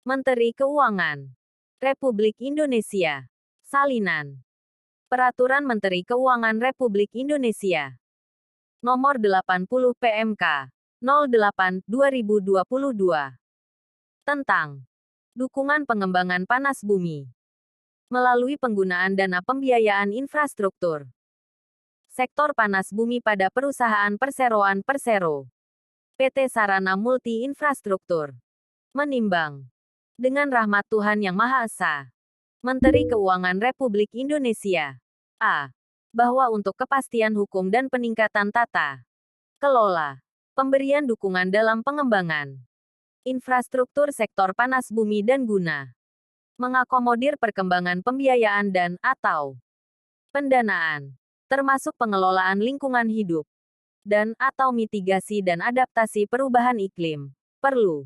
Menteri Keuangan Republik Indonesia. Salinan Peraturan Menteri Keuangan Republik Indonesia Nomor 80 PMK 08/2022 tentang dukungan pengembangan panas bumi melalui penggunaan dana pembiayaan infrastruktur sektor panas bumi pada perusahaan perseroan Persero PT Sarana Multi Infrastruktur. Menimbang dengan rahmat Tuhan Yang Maha Esa, Menteri Keuangan Republik Indonesia A. Bahwa untuk kepastian hukum dan peningkatan tata kelola pemberian dukungan dalam pengembangan infrastruktur sektor panas bumi dan guna mengakomodir perkembangan pembiayaan dan atau pendanaan, termasuk pengelolaan lingkungan hidup, dan atau mitigasi dan adaptasi perubahan iklim, perlu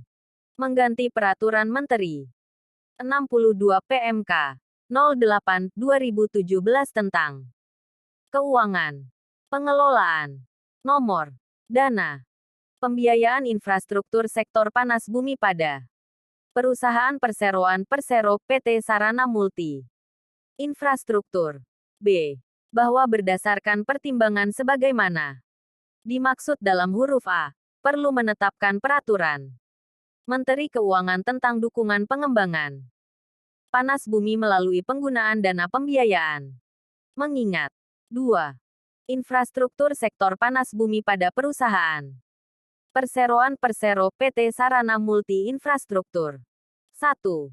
mengganti Peraturan Menteri 62 PMK 08/2017 tentang keuangan, pengelolaan, nomor, dana, pembiayaan infrastruktur sektor panas bumi pada perusahaan perseroan Persero PT Sarana Multi Infrastruktur. B. Bahwa berdasarkan pertimbangan sebagaimana dimaksud dalam huruf A, perlu menetapkan peraturan Menteri Keuangan tentang dukungan pengembangan panas bumi melalui penggunaan dana pembiayaan. Mengingat 2. Infrastruktur sektor panas bumi pada perusahaan Perseroan Persero PT Sarana Multi Infrastruktur. 1.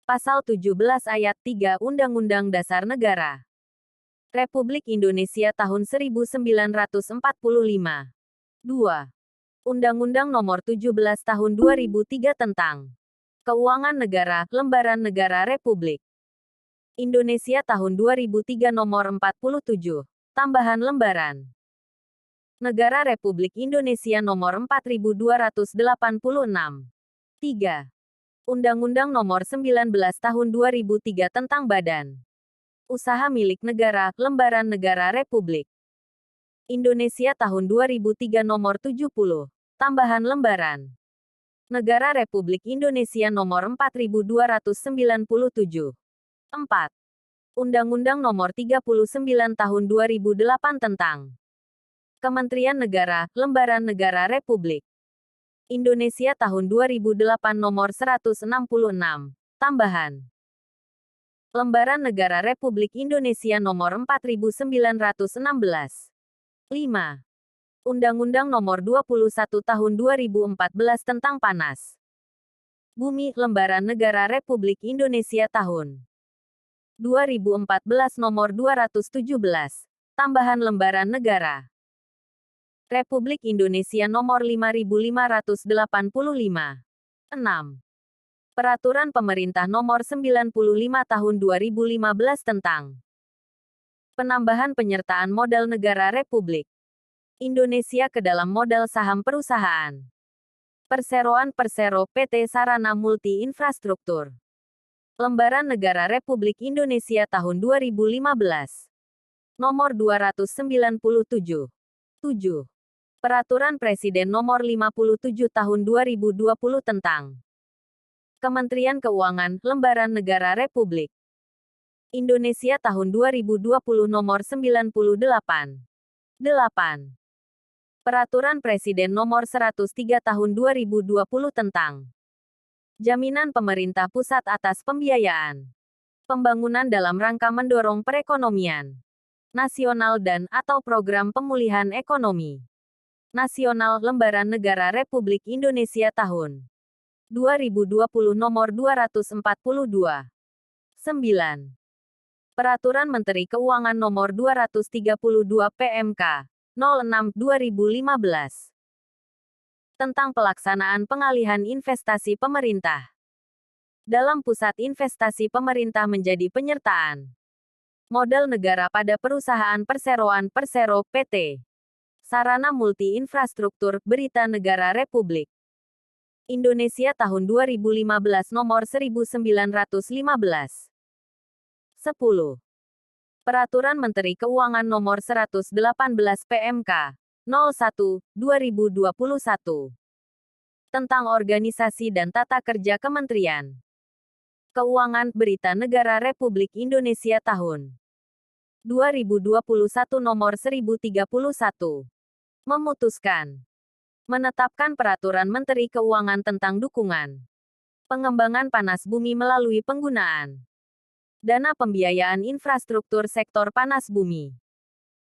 Pasal 17 Ayat 3 Undang-Undang Dasar Negara Republik Indonesia tahun 1945. 2. Undang-Undang Nomor 17 Tahun 2003 tentang Keuangan Negara, Lembaran Negara Republik Indonesia tahun 2003 Nomor 47, Tambahan Lembaran Negara Republik Indonesia Nomor 4286. 3. Undang-Undang Nomor 19 Tahun 2003 tentang Badan Usaha Milik Negara, Lembaran Negara Republik Indonesia tahun 2003 Nomor 70, Tambahan Lembaran Negara Republik Indonesia Nomor 4297. 4. Undang-Undang Nomor 39 Tahun 2008 tentang Kementerian Negara, Lembaran Negara Republik Indonesia tahun 2008 Nomor 166, Tambahan Lembaran Negara Republik Indonesia Nomor 4916. 5. Undang-Undang Nomor 21 Tahun 2014 tentang Panas Bumi, Lembaran Negara Republik Indonesia tahun 2014 Nomor 217, Tambahan Lembaran Negara Republik Indonesia Nomor 5585. 6. Peraturan Pemerintah Nomor 95 Tahun 2015 tentang penambahan penyertaan modal negara Republik Indonesia ke dalam modal saham perusahaan Perseroan Persero PT Sarana Multi Infrastruktur. Lembaran Negara Republik Indonesia tahun 2015. Nomor 297. 7. Peraturan Presiden Nomor 57 Tahun 2020 tentang Kementerian Keuangan, Lembaran Negara Republik Indonesia tahun 2020 Nomor 98. 8. Peraturan Presiden Nomor 103 Tahun 2020 tentang Jaminan Pemerintah Pusat atas pembiayaan pembangunan dalam rangka mendorong perekonomian nasional dan atau program pemulihan ekonomi nasional Lembaran Negara Republik Indonesia tahun 2020 Nomor 242. 9. Peraturan Menteri Keuangan Nomor 232 PMK 06/2015 tentang pelaksanaan pengalihan investasi pemerintah dalam pusat investasi pemerintah menjadi penyertaan modal negara pada perusahaan perseroan Persero PT Sarana Multi Infrastruktur Berita Negara Republik Indonesia tahun 2015 Nomor 1915. 10. Peraturan Menteri Keuangan Nomor 118 PMK 01/2021 tentang organisasi dan tata kerja kementerian Keuangan Berita Negara Republik Indonesia Tahun 2021 Nomor 1031. Memutuskan menetapkan Peraturan Menteri Keuangan tentang dukungan pengembangan panas bumi melalui penggunaan dana pembiayaan infrastruktur sektor panas bumi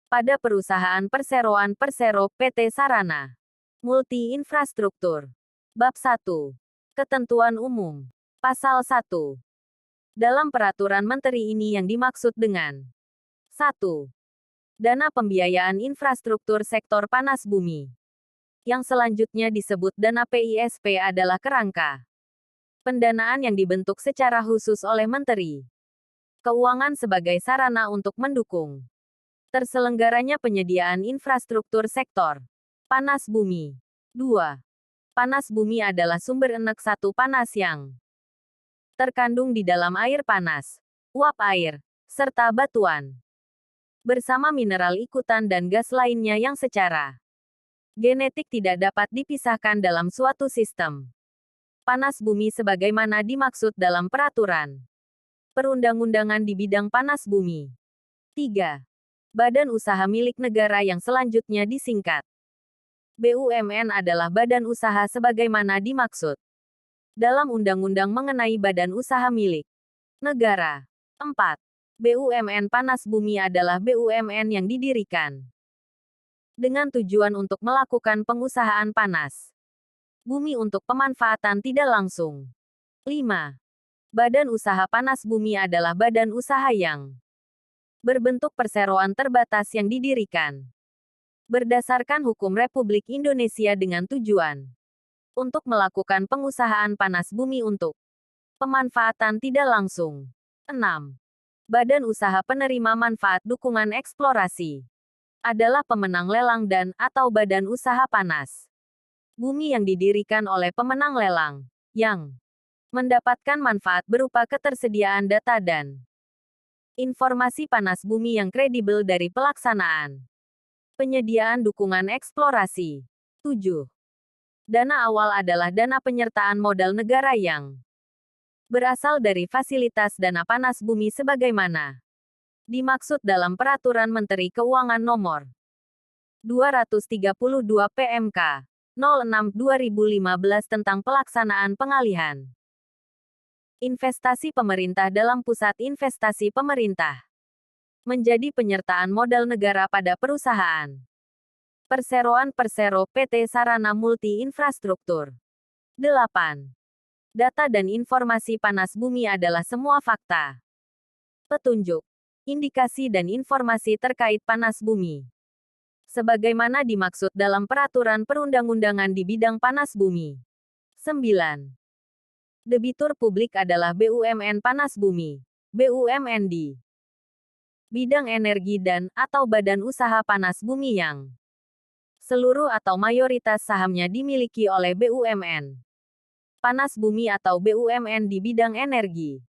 pada perusahaan perseroan Persero PT Sarana Multi Infrastruktur. Bab 1. Ketentuan Umum. Pasal 1. Dalam peraturan menteri ini yang dimaksud dengan 1. Dana pembiayaan infrastruktur sektor panas bumi. Yang selanjutnya disebut dana PISP adalah kerangka pendanaan yang dibentuk secara khusus oleh Menteri Keuangan sebagai sarana untuk mendukung terselenggaranya penyediaan infrastruktur sektor panas bumi. 2. Panas bumi adalah sumber energi satu panas yang terkandung di dalam air panas, uap air, serta batuan, bersama mineral ikutan dan gas lainnya yang secara genetik tidak dapat dipisahkan dalam suatu sistem panas bumi sebagaimana dimaksud dalam peraturan perundang-undangan di bidang panas bumi. 3. Badan usaha milik negara yang selanjutnya disingkat BUMN adalah badan usaha sebagaimana dimaksud dalam Undang-Undang mengenai Badan Usaha Milik Negara. 4. BUMN Panas Bumi adalah BUMN yang didirikan dengan tujuan untuk melakukan pengusahaan panas bumi untuk pemanfaatan tidak langsung. 5. Badan Usaha Panas Bumi adalah badan usaha yang berbentuk perseroan terbatas yang didirikan berdasarkan Hukum Republik Indonesia dengan tujuan untuk melakukan pengusahaan panas bumi untuk pemanfaatan tidak langsung. 6. Badan Usaha Penerima Manfaat Dukungan Eksplorasi adalah pemenang lelang dan atau badan usaha panas bumi yang didirikan oleh pemenang lelang yang mendapatkan manfaat berupa ketersediaan data dan informasi panas bumi yang kredibel dari pelaksanaan penyediaan dukungan eksplorasi. 7. Dana awal adalah dana penyertaan modal negara yang berasal dari fasilitas dana panas bumi sebagaimana dimaksud dalam Peraturan Menteri Keuangan Nomor 232 PMK 06/2015 tentang pelaksanaan pengalihan investasi pemerintah dalam Pusat Investasi Pemerintah menjadi penyertaan modal negara pada perusahaan Perseroan Persero PT Sarana Multi Infrastruktur. 8. Data dan informasi panas bumi adalah semua fakta, petunjuk, indikasi dan informasi terkait panas bumi sebagaimana dimaksud dalam peraturan perundang-undangan di bidang panas bumi. 9. Debitur publik adalah BUMN Panas Bumi, BUMN di bidang energi dan atau badan usaha panas bumi yang seluruh atau mayoritas sahamnya dimiliki oleh BUMN Panas Bumi atau BUMN di bidang energi.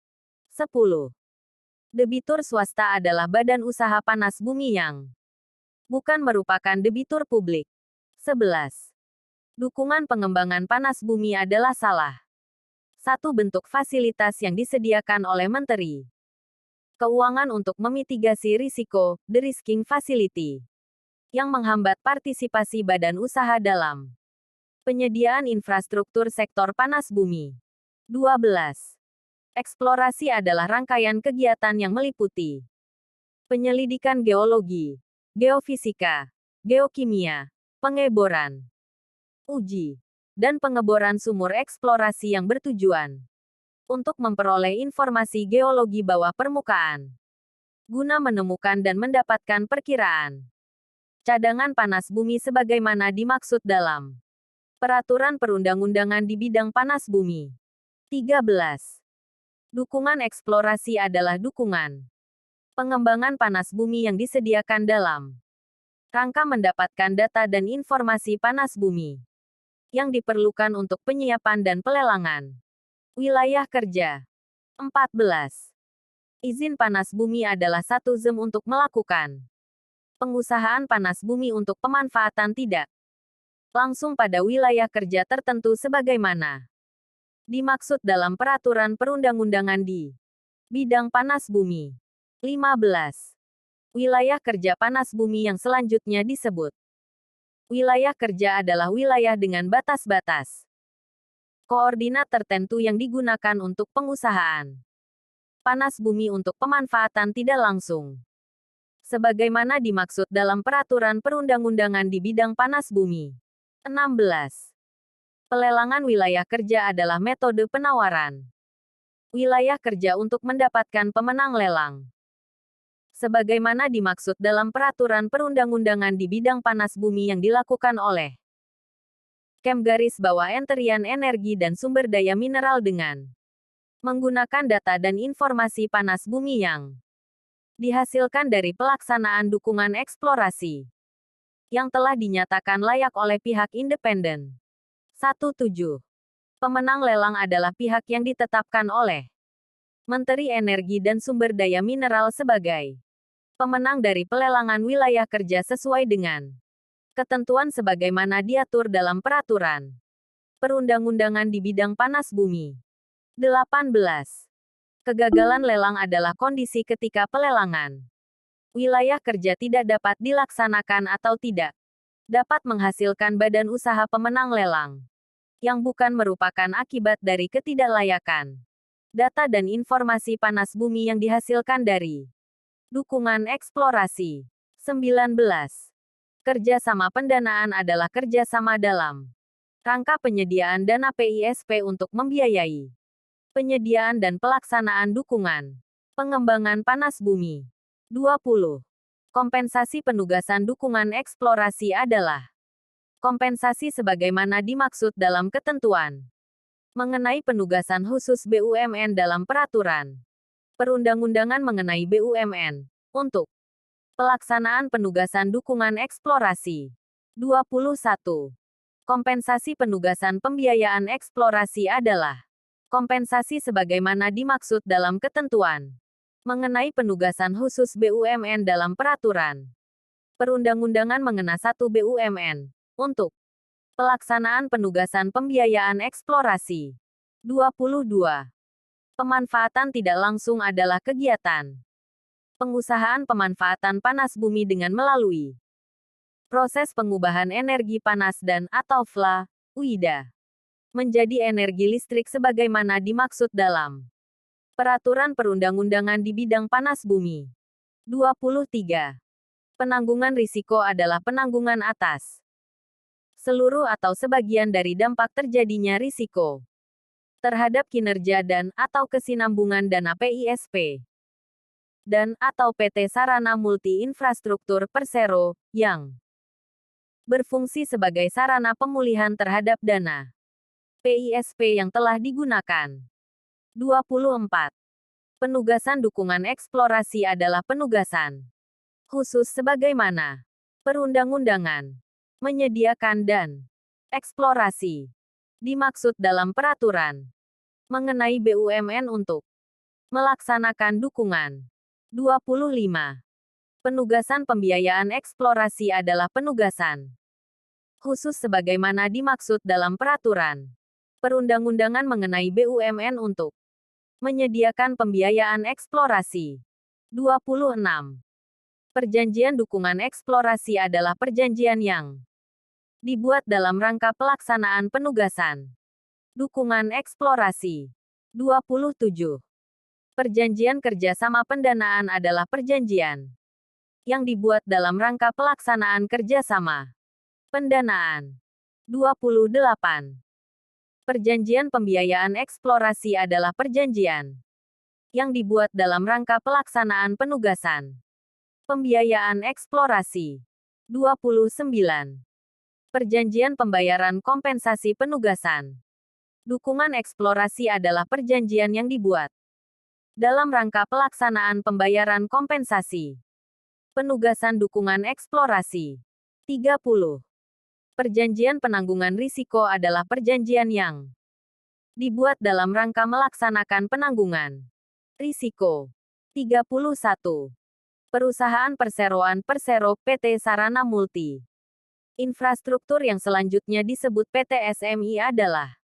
10. Debitur swasta adalah badan usaha panas bumi yang bukan merupakan debitur publik. 11. Dukungan pengembangan panas bumi adalah salah satu bentuk fasilitas yang disediakan oleh Menteri Keuangan untuk memitigasi risiko, de-risking facility yang menghambat partisipasi badan usaha dalam penyediaan infrastruktur sektor panas bumi. 12. Eksplorasi adalah rangkaian kegiatan yang meliputi penyelidikan geologi, geofisika, geokimia, pengeboran, uji, dan pengeboran sumur eksplorasi yang bertujuan untuk memperoleh informasi geologi bawah permukaan guna menemukan dan mendapatkan perkiraan cadangan panas bumi sebagaimana dimaksud dalam Peraturan Perundang-undangan di bidang panas bumi. 13. Dukungan eksplorasi adalah dukungan pengembangan panas bumi yang disediakan dalam rangka mendapatkan data dan informasi panas bumi yang diperlukan untuk penyiapan dan pelelangan wilayah kerja. 14. Izin panas bumi adalah satu ZEM untuk melakukan pengusahaan panas bumi untuk pemanfaatan tidak langsung pada wilayah kerja tertentu sebagaimana dimaksud dalam peraturan perundang-undangan di bidang panas bumi. 15. Wilayah kerja panas bumi yang selanjutnya disebut. Wilayah kerja adalah wilayah dengan batas-batas koordinat tertentu yang digunakan untuk pengusahaan panas bumi untuk pemanfaatan tidak langsung. Sebagaimana dimaksud dalam peraturan perundang-undangan di bidang panas bumi. 16. Pelelangan wilayah kerja adalah metode penawaran wilayah kerja untuk mendapatkan pemenang lelang. Sebagaimana dimaksud dalam peraturan perundang-undangan di bidang panas bumi yang dilakukan oleh Kementerian Energi dan Sumber Daya Mineral dengan menggunakan data dan informasi panas bumi yang dihasilkan dari pelaksanaan dukungan eksplorasi yang telah dinyatakan layak oleh pihak independen. 17. Pemenang lelang adalah pihak yang ditetapkan oleh Menteri Energi dan Sumber Daya Mineral sebagai pemenang dari pelelangan wilayah kerja sesuai dengan ketentuan sebagaimana diatur dalam peraturan perundang-undangan di bidang panas bumi. 18. Kegagalan lelang adalah kondisi ketika pelelangan wilayah kerja tidak dapat dilaksanakan atau tidak dapat menghasilkan badan usaha pemenang lelang, yang bukan merupakan akibat dari ketidaklayakan data dan informasi panas bumi yang dihasilkan dari dukungan eksplorasi. 19. Kerjasama pendanaan adalah kerjasama dalam rangka penyediaan dana PISP untuk membiayai penyediaan dan pelaksanaan dukungan pengembangan panas bumi. 20. Kompensasi penugasan dukungan eksplorasi adalah kompensasi sebagaimana dimaksud dalam ketentuan mengenai penugasan khusus BUMN dalam peraturan perundang-undangan mengenai BUMN untuk pelaksanaan penugasan dukungan eksplorasi. 21. Kompensasi penugasan pembiayaan eksplorasi adalah kompensasi sebagaimana dimaksud dalam ketentuan mengenai penugasan khusus BUMN dalam peraturan perundang-undangan mengenai satu BUMN untuk pelaksanaan penugasan pembiayaan eksplorasi. 22. Pemanfaatan tidak langsung adalah kegiatan pengusahaan pemanfaatan panas bumi dengan melalui proses pengubahan energi panas dan atau FLA, UIDA, menjadi energi listrik sebagaimana dimaksud dalam peraturan perundang-undangan di bidang panas bumi. 23. Penanggungan risiko adalah penanggungan atas seluruh atau sebagian dari dampak terjadinya risiko terhadap kinerja dan atau kesinambungan dana PISP dan atau PT Sarana Multi Infrastruktur Persero, yang berfungsi sebagai sarana pemulihan terhadap dana PISP yang telah digunakan. 24. Penugasan dukungan eksplorasi adalah penugasan khusus sebagaimana perundang-undangan menyediakan dan eksplorasi dimaksud dalam peraturan mengenai BUMN untuk melaksanakan dukungan. 25. Penugasan pembiayaan eksplorasi adalah penugasan khusus sebagaimana dimaksud dalam peraturan perundang-undangan mengenai BUMN untuk menyediakan pembiayaan eksplorasi. 26. Perjanjian dukungan eksplorasi adalah perjanjian yang dibuat dalam rangka pelaksanaan penugasan dukungan eksplorasi. 27. Perjanjian kerjasama pendanaan adalah perjanjian yang dibuat dalam rangka pelaksanaan kerjasama pendanaan. 28. Perjanjian pembiayaan eksplorasi adalah perjanjian yang dibuat dalam rangka pelaksanaan penugasan pembiayaan eksplorasi. 29. Perjanjian pembayaran kompensasi penugasan dukungan eksplorasi adalah perjanjian yang dibuat dalam rangka pelaksanaan pembayaran kompensasi penugasan dukungan eksplorasi. 30. Perjanjian penanggungan risiko adalah perjanjian yang dibuat dalam rangka melaksanakan penanggungan risiko. 31. Perusahaan perseroan Persero PT Sarana Multi Infrastruktur yang selanjutnya disebut PT SMI adalah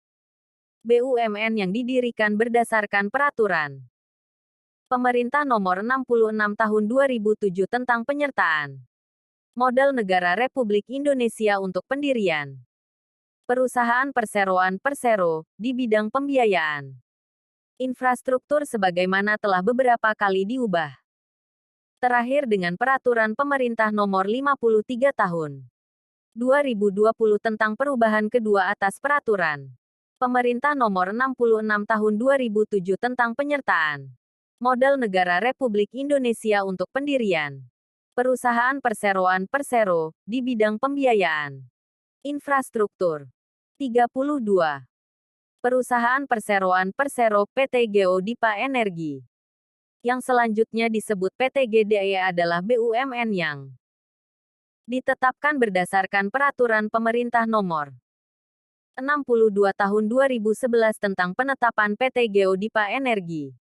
BUMN yang didirikan berdasarkan peraturan Pemerintah Nomor 66 Tahun 2007 tentang penyertaan modal negara Republik Indonesia untuk pendirian perusahaan perseroan Persero di bidang pembiayaan infrastruktur sebagaimana telah beberapa kali diubah. Terakhir dengan Peraturan Pemerintah Nomor 53 Tahun 2020 tentang perubahan kedua atas Peraturan Pemerintah Nomor 66 Tahun 2007 tentang penyertaan modal negara Republik Indonesia untuk pendirian perusahaan perseroan Persero di bidang pembiayaan infrastruktur. 32. Perusahaan perseroan Persero PT Geo Dipa Energi. Yang selanjutnya disebut PT GDE adalah BUMN yang ditetapkan berdasarkan Peraturan Pemerintah Nomor 62 Tahun 2011 tentang penetapan PT Geo Dipa Energi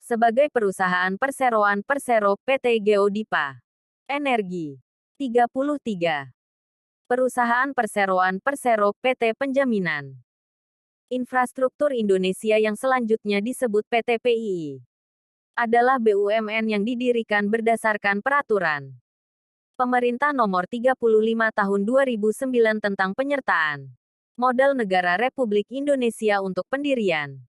sebagai perusahaan perseroan Persero PT Geo Dipa Energi. 33. Perusahaan perseroan Persero PT Penjaminan Infrastruktur Indonesia yang selanjutnya disebut PT PII adalah BUMN yang didirikan berdasarkan Peraturan Pemerintah Nomor 35 Tahun 2009 tentang penyertaan modal negara Republik Indonesia untuk pendirian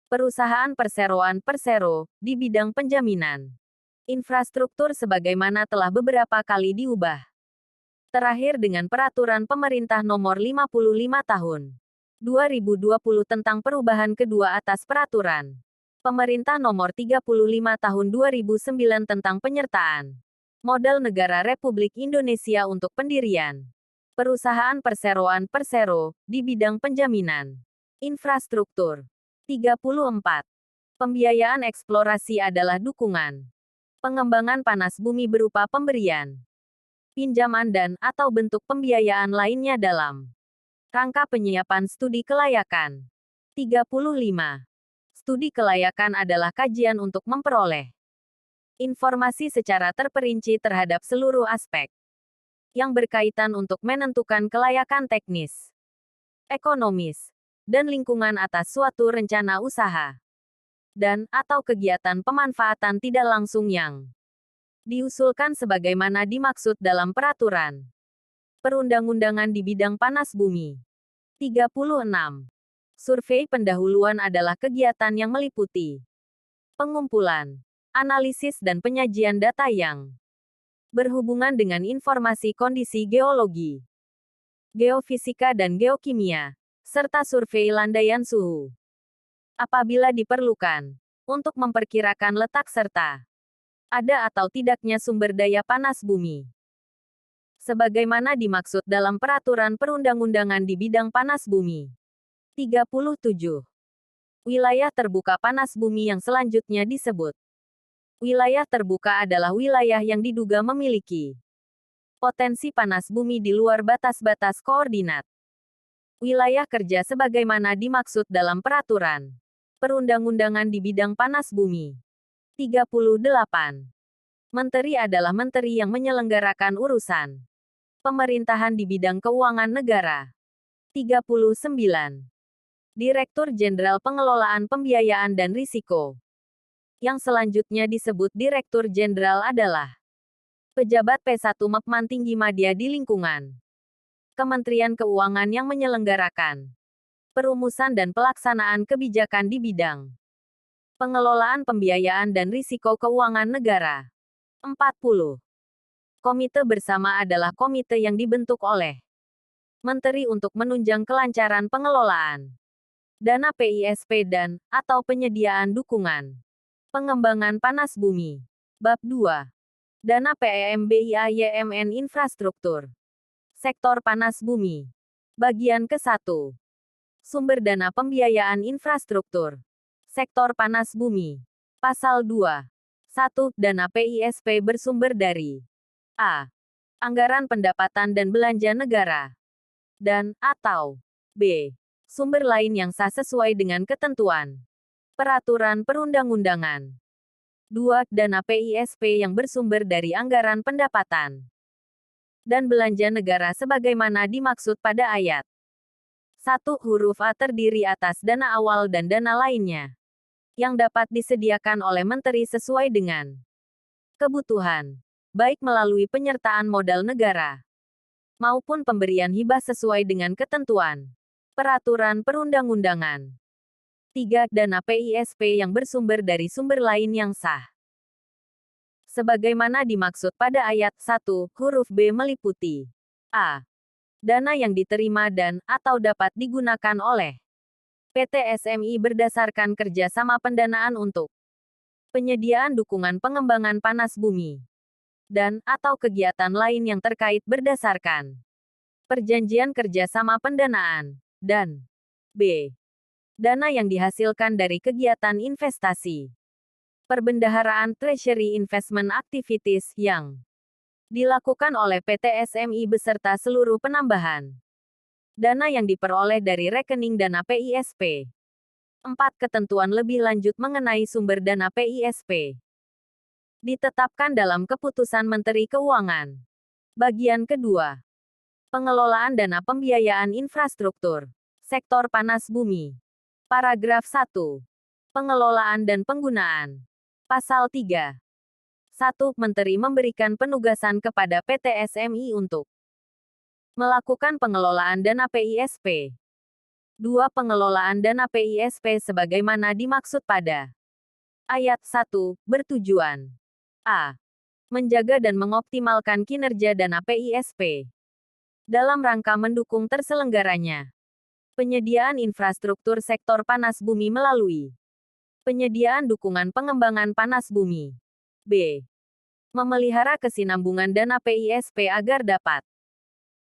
perusahaan perseroan Persero di bidang penjaminan infrastruktur sebagaimana telah beberapa kali diubah. Terakhir dengan Peraturan Pemerintah Nomor 55 Tahun 2020 tentang perubahan kedua atas Peraturan Pemerintah Nomor 35 Tahun 2009 tentang penyertaan modal negara Republik Indonesia untuk pendirian perusahaan perseroan Persero di bidang penjaminan infrastruktur. 34. Pembiayaan eksplorasi adalah dukungan pengembangan panas bumi berupa pemberian pinjaman dan/atau bentuk pembiayaan lainnya dalam rangka penyiapan studi kelayakan. 35. Studi kelayakan adalah kajian untuk memperoleh informasi secara terperinci terhadap seluruh aspek yang berkaitan untuk menentukan kelayakan teknis, ekonomis, dan lingkungan atas suatu rencana usaha dan/atau kegiatan pemanfaatan tidak langsung yang diusulkan sebagaimana dimaksud dalam peraturan perundang-undangan di bidang panas bumi. 36. Survei pendahuluan adalah kegiatan yang meliputi pengumpulan, analisis dan penyajian data yang berhubungan dengan informasi kondisi geologi, geofisika dan geokimia, serta survei landaian suhu. Apabila diperlukan, untuk memperkirakan letak serta ada atau tidaknya sumber daya panas bumi. Sebagaimana dimaksud dalam Peraturan Perundang-undangan di bidang panas bumi. 37. Wilayah terbuka panas bumi yang selanjutnya disebut. Wilayah terbuka adalah wilayah yang diduga memiliki potensi panas bumi di luar batas-batas koordinat wilayah kerja sebagaimana dimaksud dalam Peraturan Perundang-undangan di bidang panas bumi. 38. Menteri adalah menteri yang menyelenggarakan urusan pemerintahan di bidang keuangan negara. 39. Direktur Jenderal Pengelolaan Pembiayaan dan Risiko. Yang selanjutnya disebut Direktur Jenderal adalah pejabat P1 Mepman Tinggi Madya di lingkungan Kementerian Keuangan yang menyelenggarakan perumusan dan pelaksanaan kebijakan di bidang pengelolaan pembiayaan dan risiko keuangan negara. 40. Komite bersama adalah komite yang dibentuk oleh Menteri untuk menunjang kelancaran pengelolaan dana PISP dan/atau penyediaan dukungan pengembangan panas bumi. Bab 2. Dana PEMBIAYMN Infrastruktur. Sektor panas bumi. Bagian ke-1. Sumber dana pembiayaan infrastruktur. Sektor panas bumi. Pasal 2. 1. Dana PISP bersumber dari A. Anggaran pendapatan dan belanja negara. Dan/atau B. Sumber lain yang sah sesuai dengan ketentuan peraturan perundang-undangan. 2. Dana PISP yang bersumber dari anggaran pendapatan dan belanja negara sebagaimana dimaksud pada ayat 1 huruf A terdiri atas dana awal dan dana lainnya yang dapat disediakan oleh menteri sesuai dengan kebutuhan, baik melalui penyertaan modal negara maupun pemberian hibah sesuai dengan ketentuan peraturan perundang-undangan. 3. Dana PISP yang bersumber dari sumber lain yang sah. Sebagaimana dimaksud pada ayat 1, huruf B meliputi A. Dana yang diterima dan atau dapat digunakan oleh PT SMI berdasarkan kerjasama pendanaan untuk penyediaan dukungan pengembangan panas bumi dan atau kegiatan lain yang terkait berdasarkan perjanjian kerjasama pendanaan, dan B. Dana yang dihasilkan dari kegiatan investasi perbendaharaan Treasury Investment Activities yang dilakukan oleh PT SMI beserta seluruh penambahan dana yang diperoleh dari rekening dana PISP. 4. Ketentuan lebih lanjut mengenai sumber dana PISP ditetapkan dalam Keputusan Menteri Keuangan. Bagian kedua. Pengelolaan dana pembiayaan infrastruktur sektor panas bumi. Paragraf 1. Pengelolaan dan penggunaan. Pasal 3. 1. Menteri memberikan penugasan kepada PT SMI untuk melakukan pengelolaan dana PISP. 2. Pengelolaan dana PISP sebagaimana dimaksud pada ayat 1, bertujuan A. Menjaga dan mengoptimalkan kinerja dana PISP dalam rangka mendukung terselenggaranya penyediaan infrastruktur sektor panas bumi melalui penyediaan dukungan pengembangan panas bumi. B. Memelihara kesinambungan dana PISP agar dapat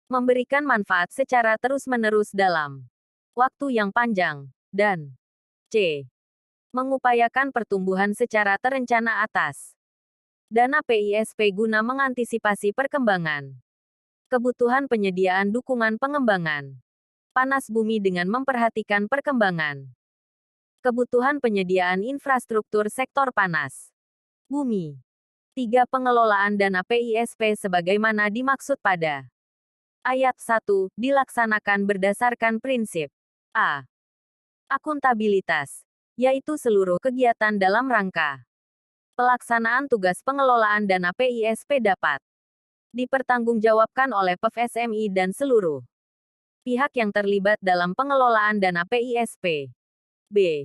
memberikan manfaat secara terus-menerus dalam waktu yang panjang, dan C. Mengupayakan pertumbuhan secara terencana atas dana PISP guna mengantisipasi perkembangan kebutuhan penyediaan dukungan pengembangan panas bumi dengan memperhatikan perkembangan kebutuhan penyediaan infrastruktur sektor panas bumi. 3. Pengelolaan dana PISP sebagaimana dimaksud pada ayat 1 dilaksanakan berdasarkan prinsip A. Akuntabilitas, yaitu seluruh kegiatan dalam rangka pelaksanaan tugas pengelolaan dana PISP dapat dipertanggungjawabkan oleh PEV-SMI dan seluruh pihak yang terlibat dalam pengelolaan dana PISP. B.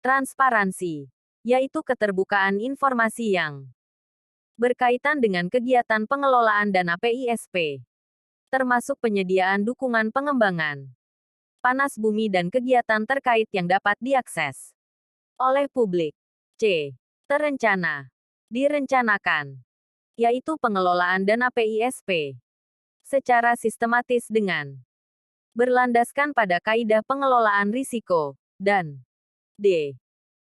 Transparansi, yaitu keterbukaan informasi yang berkaitan dengan kegiatan pengelolaan dana PISP, termasuk penyediaan dukungan pengembangan panas bumi dan kegiatan terkait yang dapat diakses oleh publik. C. Terencana, direncanakan, yaitu pengelolaan dana PISP secara sistematis dengan berlandaskan pada kaidah pengelolaan risiko, dan D.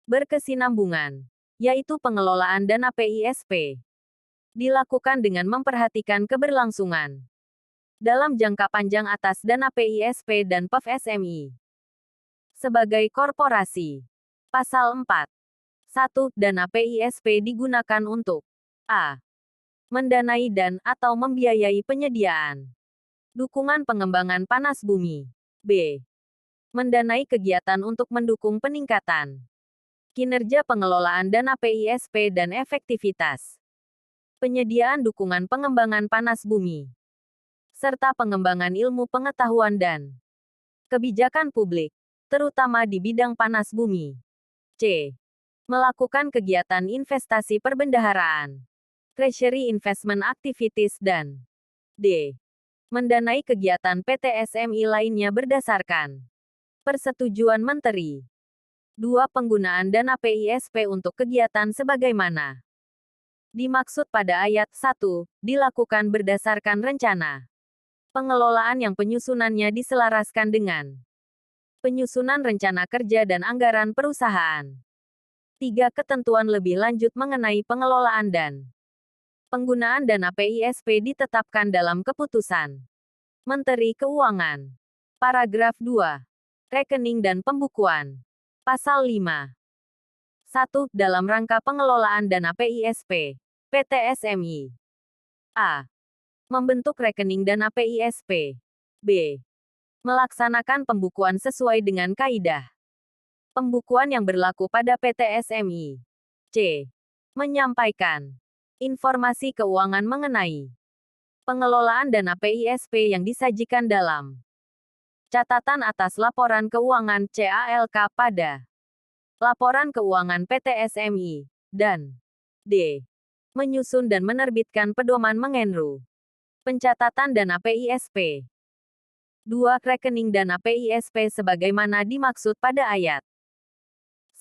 Berkesinambungan, yaitu pengelolaan dana PISP dilakukan dengan memperhatikan keberlangsungan dalam jangka panjang atas dana PISP dan PEV-SMI. Sebagai korporasi. Pasal 4. 1. Dana PISP digunakan untuk A. Mendanai dan atau membiayai penyediaan dukungan pengembangan panas bumi. B. Mendanai kegiatan untuk mendukung peningkatan kinerja pengelolaan dana PISP dan efektivitas penyediaan dukungan pengembangan panas bumi, serta pengembangan ilmu pengetahuan dan kebijakan publik, terutama di bidang panas bumi. C. Melakukan kegiatan investasi perbendaharaan, Treasury Investment Activities dan D. Mendanai kegiatan PT SMI lainnya berdasarkan persetujuan Menteri. 2. Penggunaan dana PISP untuk kegiatan sebagaimana dimaksud pada ayat 1, dilakukan berdasarkan rencana pengelolaan yang penyusunannya diselaraskan dengan penyusunan rencana kerja dan anggaran perusahaan. 3. Ketentuan lebih lanjut mengenai pengelolaan dan penggunaan dana PISP ditetapkan dalam Keputusan Menteri Keuangan. Paragraf 2. Rekening dan pembukuan. Pasal 5. 1. Dalam rangka pengelolaan dana PISP, PT SMI A. Membentuk rekening dana PISP. B. Melaksanakan pembukuan sesuai dengan kaidah pembukuan yang berlaku pada PT SMI. C. Menyampaikan informasi keuangan mengenai pengelolaan dana PISP yang disajikan dalam catatan atas laporan keuangan CALK pada laporan keuangan PT SMI, dan D. Menyusun dan menerbitkan pedoman mengenru pencatatan dana PISP. 2. Rekening dana PISP sebagaimana dimaksud pada ayat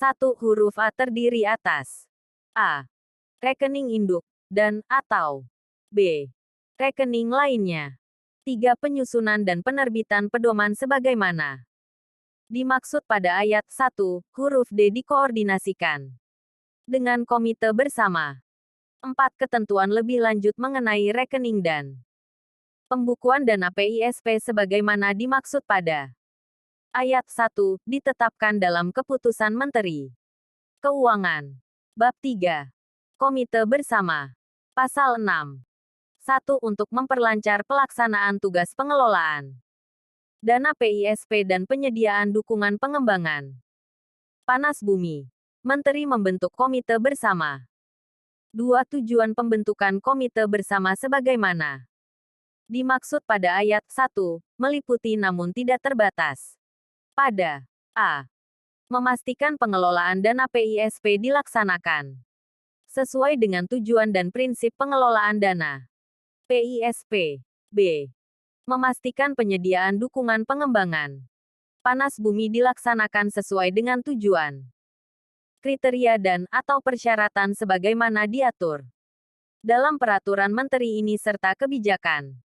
1 huruf A terdiri atas A. Rekening induk, dan atau B. Rekening lainnya. 3. Penyusunan dan penerbitan pedoman sebagaimana dimaksud pada ayat 1, huruf D dikoordinasikan dengan komite bersama. 4. Ketentuan lebih lanjut mengenai rekening dan pembukuan dana PISP sebagaimana dimaksud pada ayat 1 ditetapkan dalam Keputusan Menteri Keuangan. Bab 3. Komite Bersama. Pasal 6. 1. Untuk memperlancar pelaksanaan tugas pengelolaan dana PISP dan penyediaan dukungan pengembangan panas bumi. Menteri membentuk komite bersama. 2. Tujuan pembentukan komite bersama sebagaimana dimaksud pada ayat 1, meliputi namun tidak terbatas pada A. Memastikan pengelolaan dana PISP dilaksanakan sesuai dengan tujuan dan prinsip pengelolaan dana PISP. B. Memastikan penyediaan dukungan pengembangan panas bumi dilaksanakan sesuai dengan tujuan, kriteria dan/atau persyaratan sebagaimana diatur dalam peraturan menteri ini serta kebijakan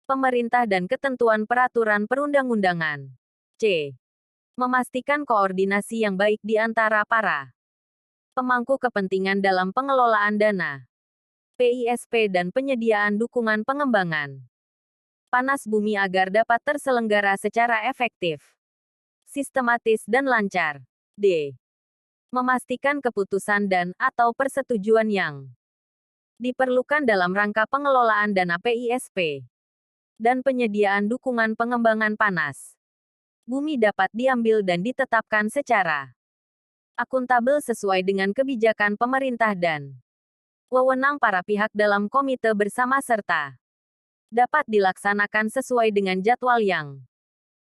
pemerintah dan ketentuan peraturan perundang-undangan. C. Memastikan koordinasi yang baik di antara para pemangku kepentingan dalam pengelolaan dana PISP dan penyediaan dukungan pengembangan panas bumi agar dapat terselenggara secara efektif, sistematis dan lancar. D. Memastikan keputusan dan/atau persetujuan yang diperlukan dalam rangka pengelolaan dana PISP dan penyediaan dukungan pengembangan panas bumi dapat diambil dan ditetapkan secara akuntabel sesuai dengan kebijakan pemerintah dan wewenang para pihak dalam komite bersama serta dapat dilaksanakan sesuai dengan jadwal yang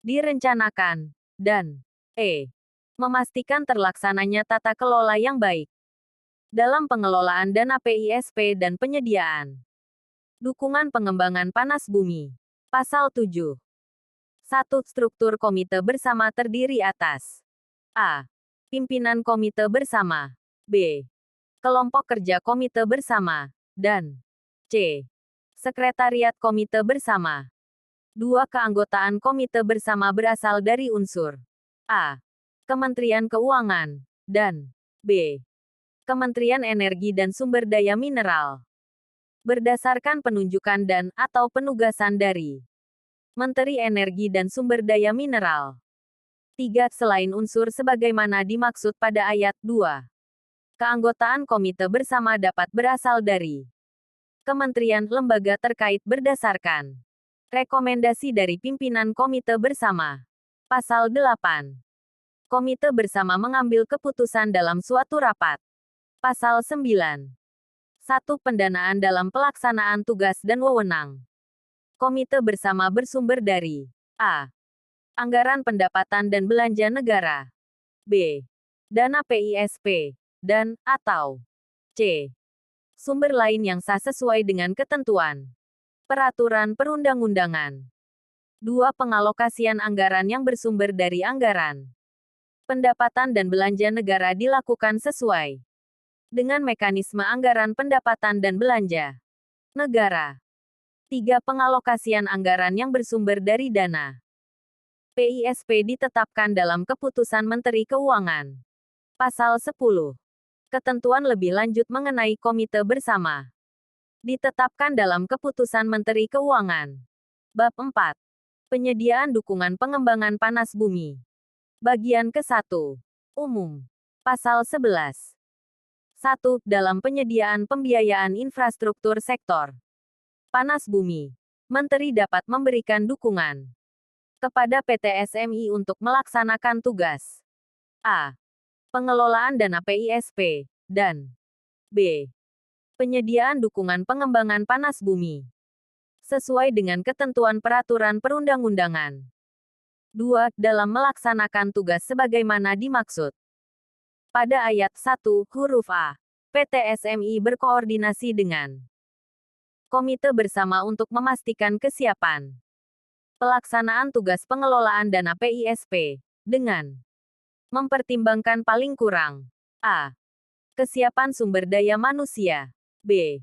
direncanakan, dan E. Memastikan terlaksananya tata kelola yang baik dalam pengelolaan dana PISP dan penyediaan dukungan pengembangan panas bumi. Pasal 7. 1. Struktur komite bersama terdiri atas A. Pimpinan komite bersama. B. Kelompok kerja komite bersama. Dan C. Sekretariat komite bersama. 2. Keanggotaan komite bersama berasal dari unsur A. Kementerian Keuangan, dan B. Kementerian Energi dan Sumber Daya Mineral. Berdasarkan penunjukan dan/atau penugasan dari Menteri Energi dan Sumber Daya Mineral. 3. Selain unsur sebagaimana dimaksud pada ayat 2. Keanggotaan komite bersama dapat berasal dari kementerian lembaga terkait berdasarkan rekomendasi dari pimpinan komite bersama. Pasal 8. Komite bersama mengambil keputusan dalam suatu rapat. Pasal 9. 1. Pendanaan dalam pelaksanaan tugas dan wewenang komite bersama bersumber dari A. Anggaran pendapatan dan belanja negara. B. Dana PISP. Dan, atau C. Sumber lain yang sah sesuai dengan ketentuan peraturan perundang-undangan. 2. Pengalokasian anggaran yang bersumber dari anggaran pendapatan dan belanja negara dilakukan sesuai dengan mekanisme anggaran pendapatan dan belanja negara. 3. Pengalokasian anggaran yang bersumber dari dana PISP ditetapkan dalam Keputusan Menteri Keuangan. Pasal 10. Ketentuan lebih lanjut mengenai komite bersama ditetapkan dalam Keputusan Menteri Keuangan. Bab 4. Penyediaan dukungan pengembangan panas bumi. Bagian ke-1. Umum. Pasal 11. 1. Dalam penyediaan pembiayaan infrastruktur sektor panas bumi, Menteri dapat memberikan dukungan kepada PT SMI untuk melaksanakan tugas A. Pengelolaan dana PISP, dan B. Penyediaan dukungan pengembangan panas bumi. Sesuai dengan ketentuan peraturan perundang-undangan. 2. Dalam melaksanakan tugas sebagaimana dimaksud pada ayat 1, huruf A. PT SMI berkoordinasi dengan Komite Bersama untuk memastikan kesiapan pelaksanaan tugas pengelolaan dana PISP, dengan mempertimbangkan paling kurang A. Kesiapan sumber daya manusia, B.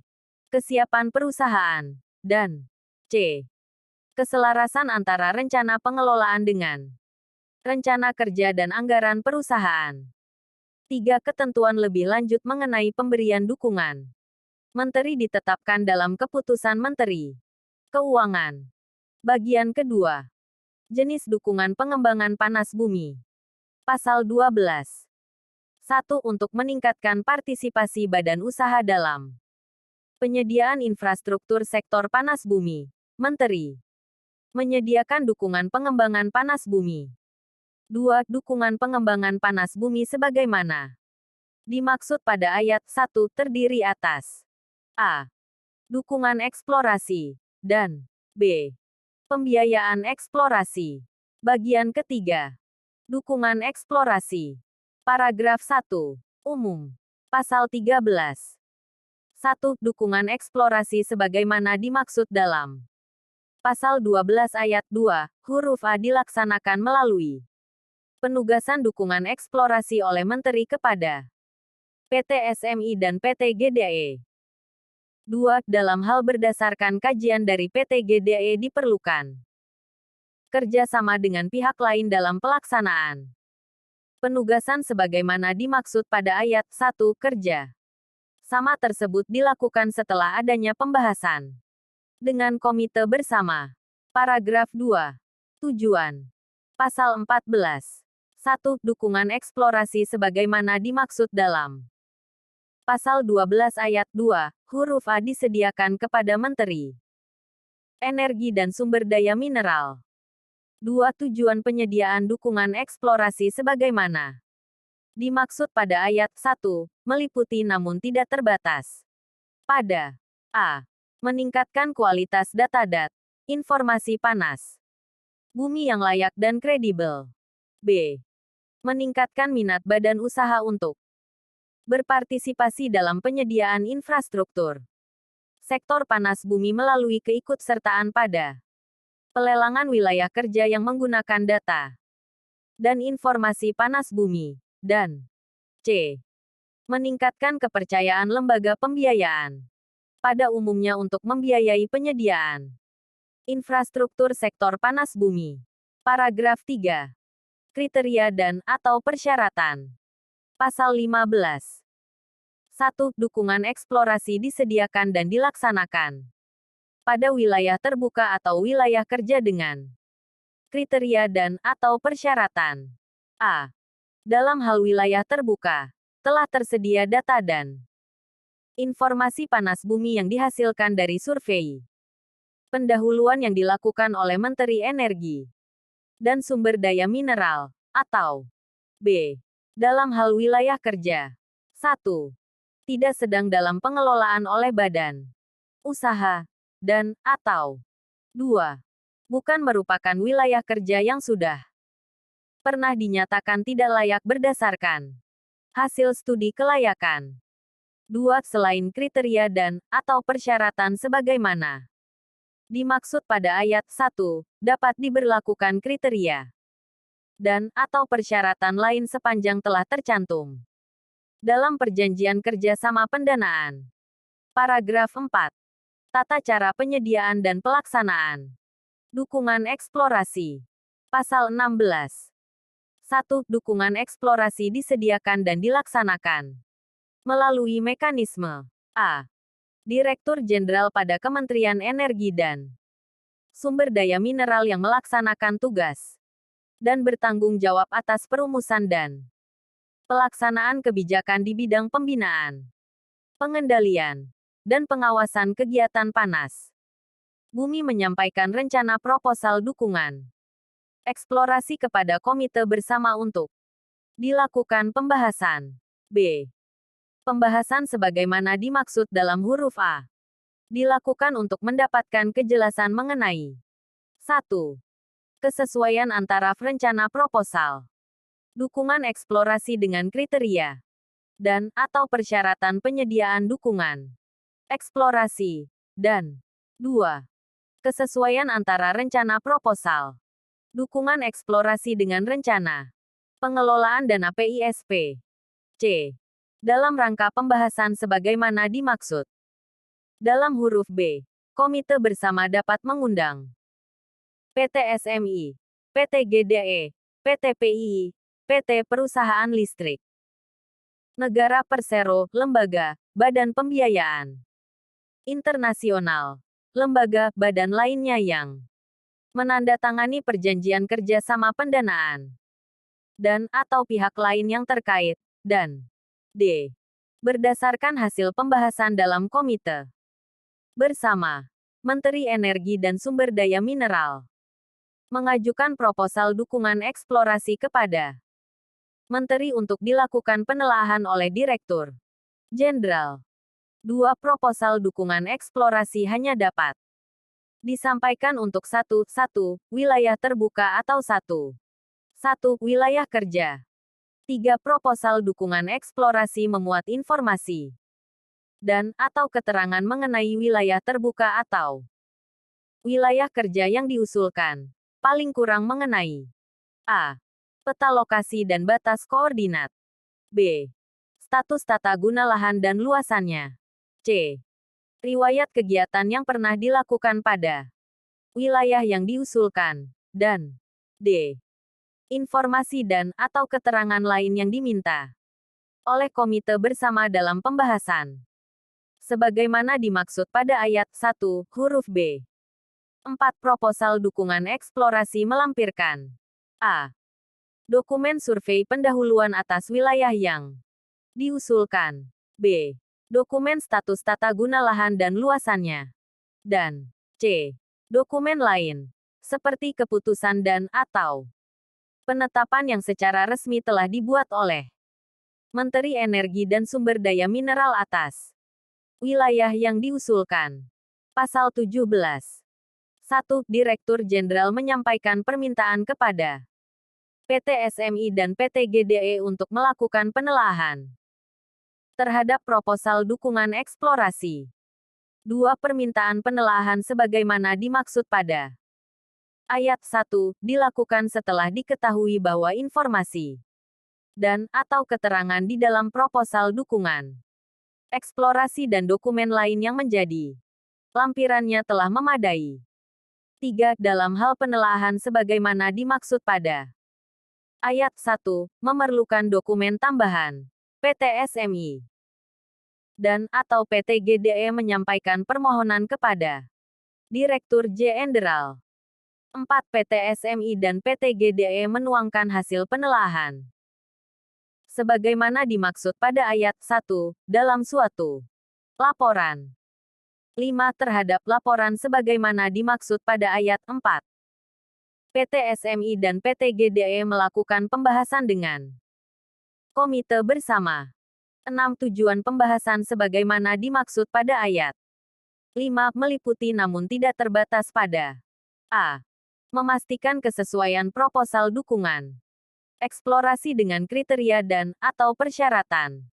Kesiapan perusahaan, dan C. Keselarasan antara rencana pengelolaan dengan rencana kerja dan anggaran perusahaan. 3. Ketentuan lebih lanjut mengenai pemberian dukungan. Menteri ditetapkan dalam Keputusan Menteri Keuangan. Bagian kedua. Jenis dukungan pengembangan panas bumi. Pasal 12. 1. Untuk meningkatkan partisipasi badan usaha dalam penyediaan infrastruktur sektor panas bumi. Menteri menyediakan dukungan pengembangan panas bumi. 2. Dukungan pengembangan panas bumi sebagaimana dimaksud pada ayat 1 terdiri atas A. Dukungan eksplorasi, dan B. Pembiayaan eksplorasi. Bagian ketiga. Dukungan eksplorasi. Paragraf 1. Umum. Pasal 13. 1. Dukungan eksplorasi sebagaimana dimaksud dalam Pasal 12 ayat 2, huruf A dilaksanakan melalui penugasan dukungan eksplorasi oleh Menteri kepada PT SMI dan PT GDE. 2. Dalam hal berdasarkan kajian dari PT GDE diperlukan kerjasama dengan pihak lain dalam pelaksanaan penugasan sebagaimana dimaksud pada ayat 1 kerja sama tersebut dilakukan setelah adanya pembahasan dengan komite bersama. Paragraf 2. Tujuan. Pasal 14. 1. Dukungan eksplorasi sebagaimana dimaksud dalam Pasal 12 ayat 2, huruf A disediakan kepada Menteri Energi dan Sumber Daya Mineral. 2. Tujuan penyediaan dukungan eksplorasi sebagaimana dimaksud pada ayat 1, meliputi namun tidak terbatas pada A. Meningkatkan kualitas data informasi panas bumi yang layak dan kredibel. B. Meningkatkan minat badan usaha untuk berpartisipasi dalam penyediaan infrastruktur sektor panas bumi melalui keikutsertaan pada pelelangan wilayah kerja yang menggunakan data dan informasi panas bumi. Dan C. Meningkatkan kepercayaan lembaga pembiayaan pada umumnya untuk membiayai penyediaan infrastruktur sektor panas bumi. Paragraf 3. Kriteria dan/atau persyaratan. Pasal 15. 1. Dukungan eksplorasi disediakan dan dilaksanakan pada wilayah terbuka atau wilayah kerja dengan kriteria dan/atau persyaratan. A. Dalam hal wilayah terbuka, telah tersedia data dan informasi panas bumi yang dihasilkan dari survei pendahuluan yang dilakukan oleh Menteri Energi dan Sumber Daya Mineral, atau B. Dalam hal wilayah kerja. 1. Tidak sedang dalam pengelolaan oleh badan usaha, dan/atau 2. Bukan merupakan wilayah kerja yang sudah pernah dinyatakan tidak layak berdasarkan hasil studi kelayakan. 2. Selain kriteria dan/atau persyaratan sebagaimana dimaksud pada ayat 1, dapat diberlakukan kriteria dan/atau persyaratan lain sepanjang telah tercantum dalam perjanjian kerjasama pendanaan. Paragraf 4. Tata cara penyediaan dan pelaksanaan dukungan eksplorasi. Pasal 16. 1. Dukungan eksplorasi disediakan dan dilaksanakan melalui mekanisme A. Direktur Jenderal pada Kementerian Energi dan Sumber Daya Mineral yang melaksanakan tugas dan bertanggung jawab atas perumusan dan pelaksanaan kebijakan di bidang pembinaan, pengendalian, dan pengawasan kegiatan panas bumi menyampaikan rencana proposal dukungan Eksplorasi kepada komite bersama untuk dilakukan pembahasan. B. Pembahasan sebagaimana dimaksud dalam huruf A. Dilakukan untuk mendapatkan kejelasan mengenai 1. Kesesuaian antara rencana proposal, dukungan eksplorasi dengan kriteria, dan atau persyaratan penyediaan dukungan eksplorasi, dan 2. Kesesuaian antara rencana proposal, dukungan eksplorasi dengan rencana pengelolaan dana PISP. C. Dalam rangka pembahasan sebagaimana dimaksud. Dalam huruf B, komite bersama dapat mengundang PT SMI, PT GDE, PT PII, PT Perusahaan Listrik, negara persero, lembaga, badan pembiayaan internasional, lembaga, badan lainnya yang menandatangani perjanjian kerjasama pendanaan, dan atau pihak lain yang terkait, dan D. Berdasarkan hasil pembahasan dalam komite bersama Menteri Energi dan Sumber Daya Mineral mengajukan proposal dukungan eksplorasi kepada Menteri untuk dilakukan penelaahan oleh Direktur Jenderal. 2. Proposal dukungan eksplorasi hanya dapat disampaikan untuk 1. Wilayah terbuka atau 1. Wilayah kerja. 3. Proposal dukungan eksplorasi memuat informasi dan atau keterangan mengenai wilayah terbuka atau wilayah kerja yang diusulkan, paling kurang mengenai A. Peta lokasi dan batas koordinat. B. Status tata guna lahan dan luasannya. C. Riwayat kegiatan yang pernah dilakukan pada wilayah yang diusulkan. Dan D. Informasi dan atau keterangan lain yang diminta oleh komite bersama dalam pembahasan. Sebagaimana dimaksud pada ayat 1, huruf B. 4. Proposal dukungan eksplorasi melampirkan A. Dokumen survei pendahuluan atas wilayah yang diusulkan. B. Dokumen status tata guna lahan dan luasannya. Dan C. Dokumen lain, seperti keputusan dan atau penetapan yang secara resmi telah dibuat oleh Menteri Energi dan Sumber Daya Mineral atas wilayah yang diusulkan. Pasal 17. 1. Direktur Jenderal menyampaikan permintaan kepada PT SMI dan PT GDE untuk melakukan penelaahan terhadap proposal dukungan eksplorasi. 2. Permintaan penelaahan sebagaimana dimaksud pada ayat 1, dilakukan setelah diketahui bahwa informasi dan atau keterangan di dalam proposal dukungan eksplorasi dan dokumen lain yang menjadi lampirannya telah memadai. 3. Dalam hal penelaahan sebagaimana dimaksud pada ayat 1, memerlukan dokumen tambahan. PT SMI dan atau PT GDE menyampaikan permohonan kepada Direktur Jenderal. 4. PT SMI dan PT GDE menuangkan hasil penelaahan sebagaimana dimaksud pada ayat 1, dalam suatu laporan. 5. Terhadap laporan sebagaimana dimaksud pada ayat 4. PT SMI dan PT GDE melakukan pembahasan dengan komite bersama. 6. Tujuan pembahasan sebagaimana dimaksud pada ayat 5 meliputi namun tidak terbatas pada A. Memastikan kesesuaian proposal dukungan eksplorasi dengan kriteria dan atau persyaratan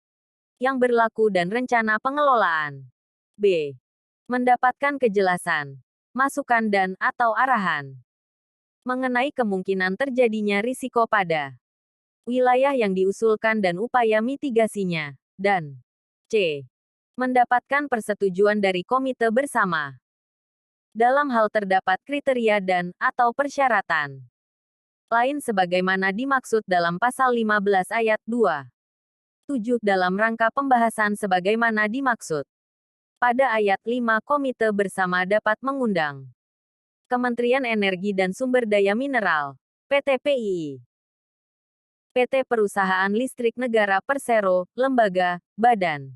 yang berlaku dan rencana pengelolaan. B. Mendapatkan kejelasan, masukan dan atau arahan mengenai kemungkinan terjadinya risiko pada wilayah yang diusulkan dan upaya mitigasinya. Dan C. Mendapatkan persetujuan dari komite bersama dalam hal terdapat kriteria dan atau persyaratan lain sebagaimana dimaksud dalam pasal 15 ayat 2. 7. Dalam rangka pembahasan sebagaimana dimaksud pada ayat 5, komite bersama dapat mengundang Kementerian Energi dan Sumber Daya Mineral, PT PII, PT Perusahaan Listrik Negara Persero, lembaga, badan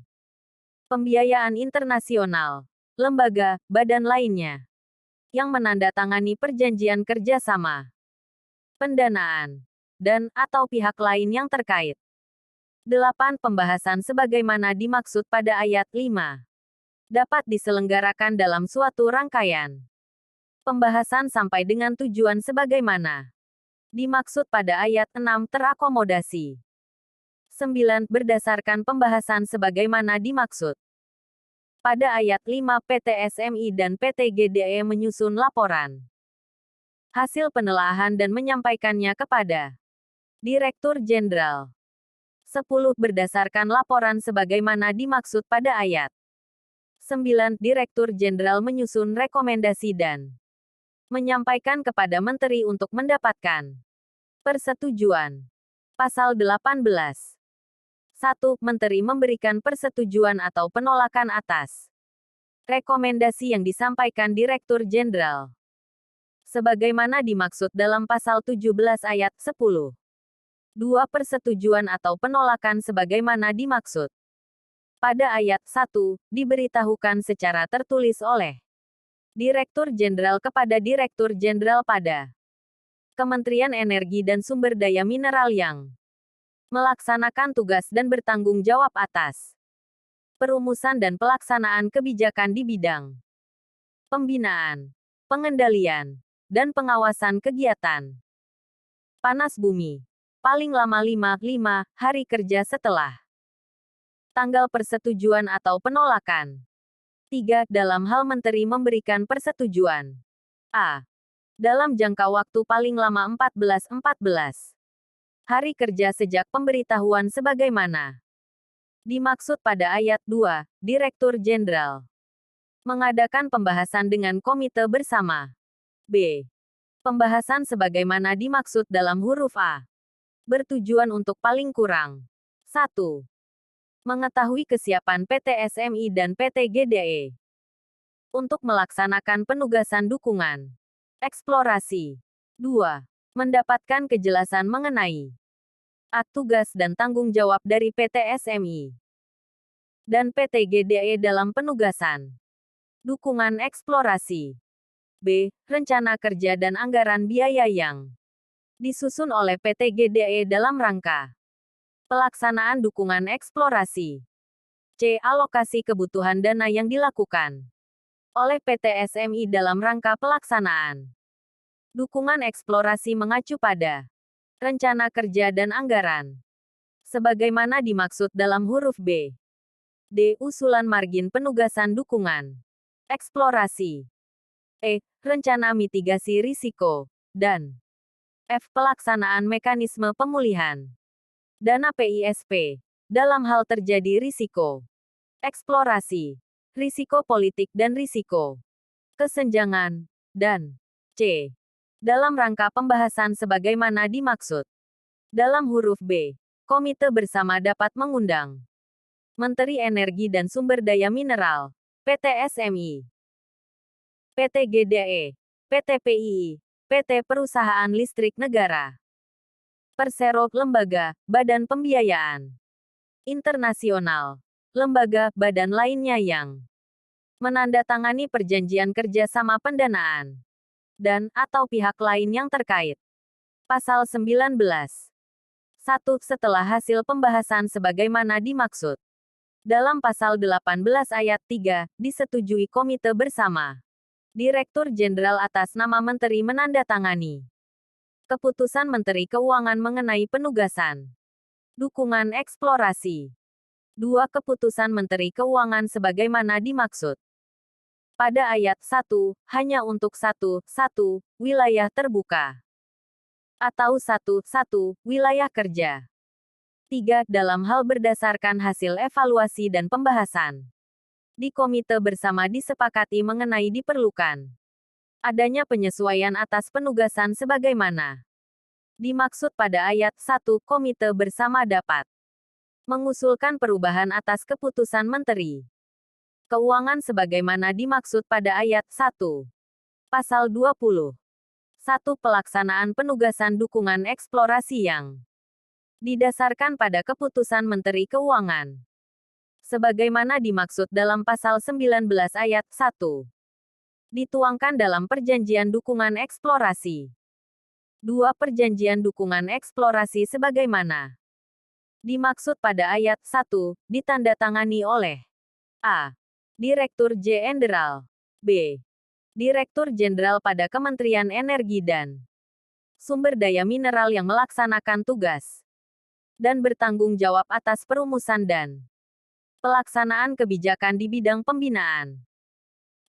pembiayaan internasional, lembaga, badan lainnya yang menandatangani perjanjian kerjasama pendanaan, dan atau pihak lain yang terkait. 8. Pembahasan sebagaimana dimaksud pada ayat 5 dapat diselenggarakan dalam suatu rangkaian. Pembahasan sampai dengan tujuan sebagaimana dimaksud pada ayat 6 terakomodasi. 9. Berdasarkan pembahasan sebagaimana dimaksud pada ayat 5, PT SMI dan PT GDE menyusun laporan hasil penelaahan dan menyampaikannya kepada Direktur Jenderal. 10. Berdasarkan laporan sebagaimana dimaksud pada ayat 9, Direktur Jenderal menyusun rekomendasi dan menyampaikan kepada Menteri untuk mendapatkan persetujuan. Pasal 18. 1. Menteri memberikan persetujuan atau penolakan atas rekomendasi yang disampaikan Direktur Jenderal. Sebagaimana dimaksud dalam pasal 17 ayat 10. 2. Persetujuan atau penolakan sebagaimana dimaksud pada ayat 1, diberitahukan secara tertulis oleh Direktur Jenderal kepada Direktur Jenderal pada Kementerian Energi dan Sumber Daya Mineral yang melaksanakan tugas dan bertanggung jawab atas perumusan dan pelaksanaan kebijakan di bidang pembinaan, pengendalian, dan pengawasan kegiatan panas bumi, paling lama 5 hari kerja setelah tanggal persetujuan atau penolakan. 3. Dalam hal Menteri memberikan persetujuan. A. Dalam jangka waktu paling lama 14 hari kerja sejak pemberitahuan sebagaimana dimaksud pada ayat 2, Direktur Jenderal mengadakan pembahasan dengan komite bersama. B. Pembahasan sebagaimana dimaksud dalam huruf A bertujuan untuk paling kurang 1. Mengetahui kesiapan PT SMI dan PT GDE untuk melaksanakan penugasan dukungan eksplorasi. 2. Mendapatkan kejelasan mengenai tugas dan tanggung jawab dari PT SMI dan PT GDE dalam penugasan dukungan eksplorasi. B. Rencana kerja dan anggaran biaya yang disusun oleh PT GDE dalam rangka pelaksanaan dukungan eksplorasi. C. Alokasi kebutuhan dana yang dilakukan oleh PT SMI dalam rangka pelaksanaan dukungan eksplorasi mengacu pada rencana kerja dan anggaran sebagaimana dimaksud dalam huruf B. D. Usulan margin penugasan dukungan eksplorasi. E. Rencana mitigasi risiko. Dan F. Pelaksanaan mekanisme pemulihan dana PISP dalam hal terjadi risiko eksplorasi, risiko politik dan risiko kesenjangan, dan C. Dalam rangka pembahasan sebagaimana dimaksud dalam huruf B. Komite bersama dapat mengundang Menteri Energi dan Sumber Daya Mineral, PT SMI, PT GDE, PT PII, PT Perusahaan Listrik Negara, Persero, lembaga, badan pembiayaan internasional, lembaga, badan lainnya yang menandatangani perjanjian kerjasama pendanaan, dan atau pihak lain yang terkait. Pasal 19. 1. Setelah hasil pembahasan sebagaimana dimaksud dalam pasal 18 ayat 3, disetujui komite bersama Direktur Jenderal atas nama Menteri menandatangani Keputusan Menteri Keuangan mengenai penugasan dukungan eksplorasi. 2. Keputusan Menteri Keuangan sebagaimana dimaksud pada ayat 1, hanya untuk 1 wilayah terbuka atau 1 wilayah kerja. 3. Dalam hal berdasarkan hasil evaluasi dan pembahasan di komite bersama disepakati mengenai diperlukan adanya penyesuaian atas penugasan sebagaimana dimaksud pada ayat 1, komite bersama dapat mengusulkan perubahan atas keputusan Menteri Keuangan sebagaimana dimaksud pada ayat 1. Pasal 20. 1. Pelaksanaan penugasan dukungan eksplorasi yang didasarkan pada keputusan Menteri Keuangan sebagaimana dimaksud dalam pasal 19 ayat 1. Dituangkan dalam perjanjian dukungan eksplorasi. 2. Perjanjian dukungan eksplorasi sebagaimana dimaksud pada ayat 1, ditandatangani oleh A. Direktur Jenderal. B. Direktur Jenderal pada Kementerian Energi dan Sumber Daya Mineral yang melaksanakan tugas dan bertanggung jawab atas perumusan dan pelaksanaan kebijakan di bidang pembinaan,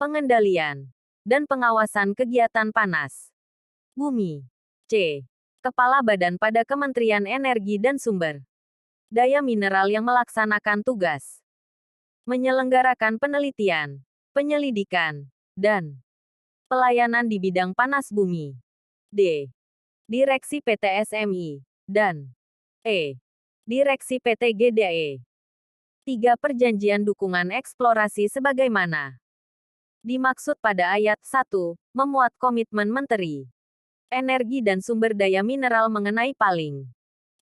pengendalian, dan pengawasan kegiatan panas bumi. C. Kepala Badan pada Kementerian Energi dan Sumber Daya Mineral yang melaksanakan tugas menyelenggarakan penelitian, penyelidikan, dan pelayanan di bidang panas bumi. D. Direksi PT SMI dan E. Direksi PT GDE. 3. Perjanjian dukungan eksplorasi sebagaimana dimaksud pada ayat 1, memuat komitmen Menteri Energi dan Sumber Daya Mineral mengenai paling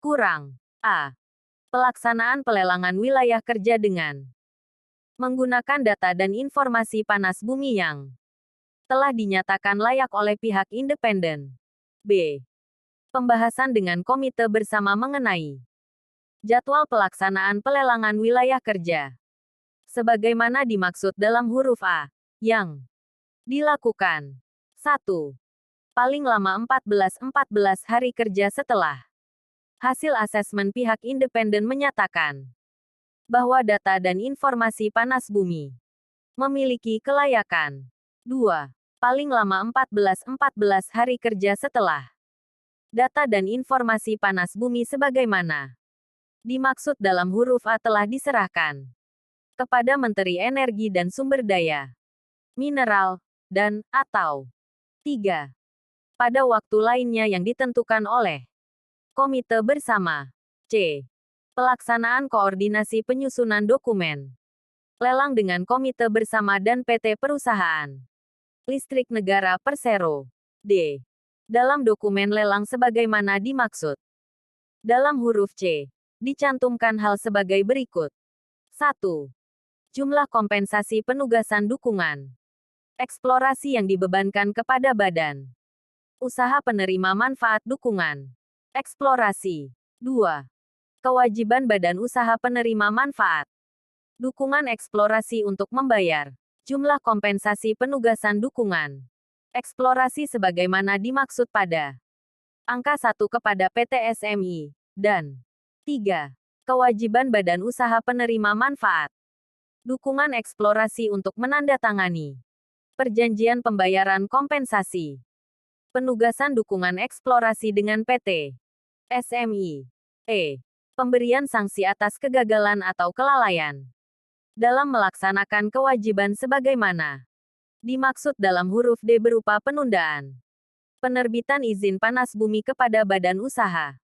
kurang A. Pelaksanaan pelelangan wilayah kerja dengan menggunakan data dan informasi panas bumi yang telah dinyatakan layak oleh pihak independen. B. Pembahasan dengan komite bersama mengenai jadwal pelaksanaan pelelangan wilayah kerja sebagaimana dimaksud dalam huruf A, yang dilakukan 1. Paling lama 14 hari kerja setelah hasil asesmen pihak independen menyatakan bahwa data dan informasi panas bumi memiliki kelayakan. 2. Paling lama 14 hari kerja setelah data dan informasi panas bumi sebagaimana dimaksud dalam huruf A telah diserahkan kepada Menteri Energi dan Sumber Daya Mineral, dan, atau 3. Pada waktu lainnya yang ditentukan oleh komite bersama. C. Pelaksanaan koordinasi penyusunan dokumen lelang dengan komite bersama dan PT Perusahaan Listrik Negara Persero. D. Dalam dokumen lelang sebagaimana dimaksud dalam huruf C, dicantumkan hal sebagai berikut. 1. Jumlah kompensasi penugasan dukungan eksplorasi yang dibebankan kepada badan usaha penerima manfaat dukungan eksplorasi. 2. Kewajiban badan usaha penerima manfaat dukungan eksplorasi untuk membayar jumlah kompensasi penugasan dukungan eksplorasi sebagaimana dimaksud pada angka 1 kepada PT SMI, dan 3. Kewajiban badan usaha penerima manfaat dukungan eksplorasi untuk menandatangani perjanjian pembayaran kompensasi penugasan dukungan eksplorasi dengan PT SMI. E. Pemberian sanksi atas kegagalan atau kelalaian dalam melaksanakan kewajiban sebagaimana dimaksud dalam huruf D berupa penundaan penerbitan izin panas bumi kepada badan usaha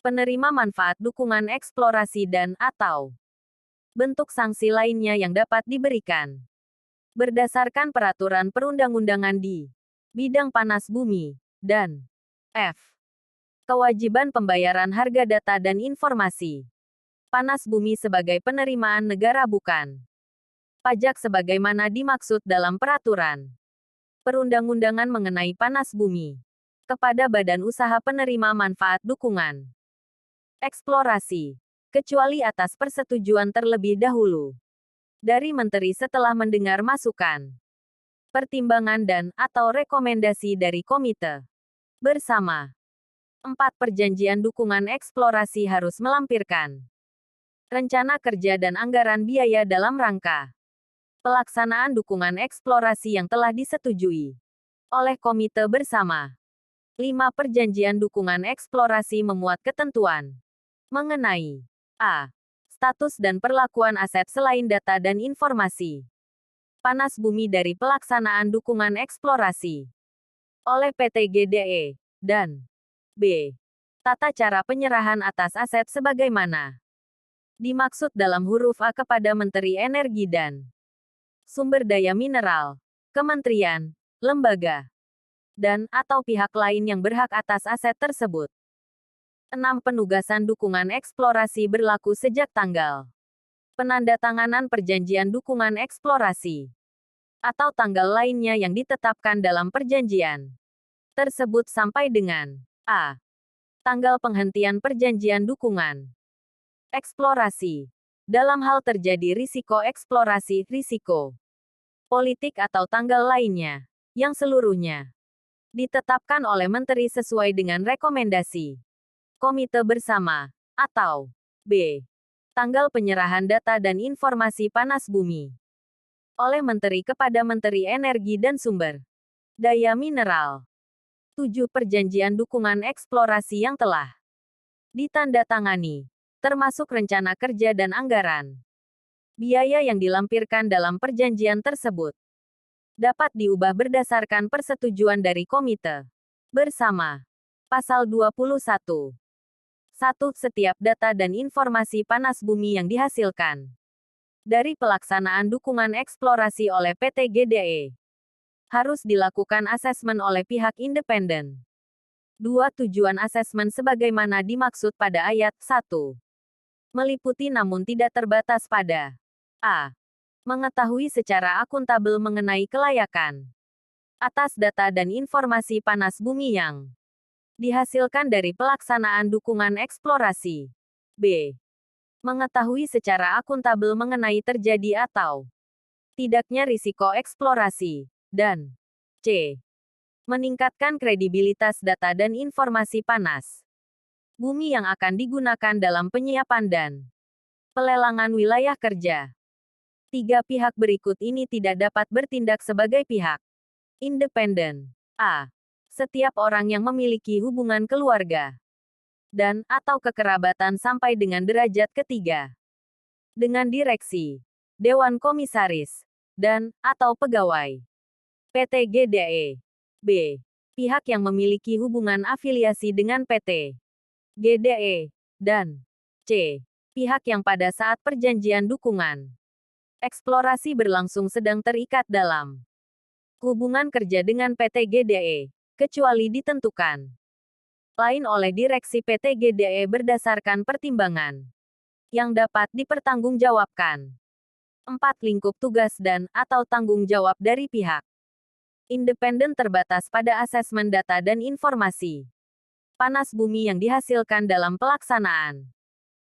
penerima manfaat dukungan eksplorasi dan atau bentuk sanksi lainnya yang dapat diberikan berdasarkan peraturan perundang-undangan di bidang panas bumi, dan F. Kewajiban pembayaran harga data dan informasi panas bumi sebagai penerimaan negara bukan pajak sebagaimana dimaksud dalam peraturan perundang-undangan mengenai panas bumi kepada badan usaha penerima manfaat dukungan eksplorasi, kecuali atas persetujuan terlebih dahulu dari menteri setelah mendengar masukan, pertimbangan dan/atau rekomendasi dari komite bersama. 4. Perjanjian dukungan eksplorasi harus melampirkan rencana kerja dan anggaran biaya dalam rangka pelaksanaan dukungan eksplorasi yang telah disetujui oleh komite bersama. 5. Perjanjian dukungan eksplorasi memuat ketentuan mengenai A. Status dan perlakuan aset selain data dan informasi panas bumi dari pelaksanaan dukungan eksplorasi oleh PT GDE, dan B. Tata cara penyerahan atas aset sebagaimana dimaksud dalam huruf A kepada Menteri Energi dan Sumber Daya Mineral, kementerian, lembaga, dan/atau pihak lain yang berhak atas aset tersebut. 6. Penugasan dukungan eksplorasi berlaku sejak tanggal penandatanganan perjanjian dukungan eksplorasi atau tanggal lainnya yang ditetapkan dalam perjanjian tersebut sampai dengan A. Tanggal penghentian perjanjian dukungan. Eksplorasi. Dalam hal terjadi risiko eksplorasi, risiko politik atau tanggal lainnya, yang seluruhnya ditetapkan oleh Menteri sesuai dengan rekomendasi Komite Bersama, atau B. Tanggal penyerahan data dan informasi panas bumi oleh Menteri kepada Menteri Energi dan Sumber Daya Mineral. 7. Perjanjian dukungan eksplorasi yang telah ditandatangani, termasuk rencana kerja dan anggaran. Biaya yang dilampirkan dalam perjanjian tersebut dapat diubah berdasarkan persetujuan dari Komite Bersama. Pasal 21. 1. Setiap data dan informasi panas bumi yang dihasilkan dari pelaksanaan dukungan eksplorasi oleh PT GDE harus dilakukan asesmen oleh pihak independen. 2. Tujuan asesmen sebagaimana dimaksud pada ayat 1 meliputi namun tidak terbatas pada A. Mengetahui secara akuntabel mengenai kelayakan atas data dan informasi panas bumi yang dihasilkan dari pelaksanaan dukungan eksplorasi. B. Mengetahui secara akuntabel mengenai terjadi atau tidaknya risiko eksplorasi. Dan C. Meningkatkan kredibilitas data dan informasi panas bumi yang akan digunakan dalam penyiapan dan pelelangan wilayah kerja. 3 pihak berikut ini tidak dapat bertindak sebagai pihak independen. A. Setiap orang yang memiliki hubungan keluarga dan atau kekerabatan sampai dengan derajat ketiga dengan direksi, dewan komisaris, dan atau pegawai PT GDE. B. Pihak yang memiliki hubungan afiliasi dengan PT GDE. Dan C. Pihak yang pada saat perjanjian dukungan eksplorasi berlangsung sedang terikat dalam hubungan kerja dengan PT GDE, kecuali ditentukan lain oleh direksi PT GDE berdasarkan pertimbangan yang dapat dipertanggungjawabkan. 4. Lingkup tugas dan atau tanggung jawab dari pihak independen terbatas pada asesmen data dan informasi panas bumi yang dihasilkan dalam pelaksanaan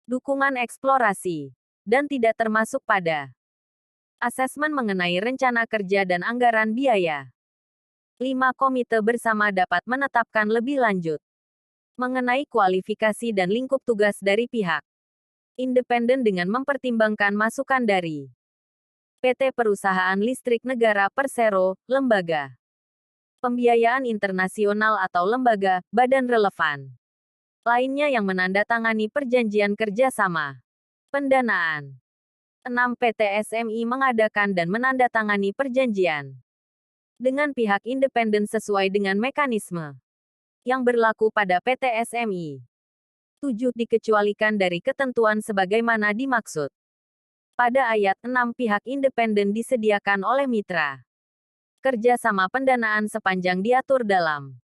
dukungan eksplorasi, dan tidak termasuk pada asesmen mengenai rencana kerja dan anggaran biaya. 5. Komite bersama dapat menetapkan lebih lanjut mengenai kualifikasi dan lingkup tugas dari pihak independen dengan mempertimbangkan masukan dari PT Perusahaan Listrik Negara Persero, lembaga pembiayaan internasional atau lembaga, badan relevan lainnya yang menandatangani perjanjian kerjasama pendanaan. 6. PT SMI mengadakan dan menandatangani perjanjian dengan pihak independen sesuai dengan mekanisme yang berlaku pada PT SMI. 7. Dikecualikan dari ketentuan sebagaimana dimaksud pada ayat 6. Pihak independen disediakan oleh mitra kerjasama pendanaan sepanjang diatur dalam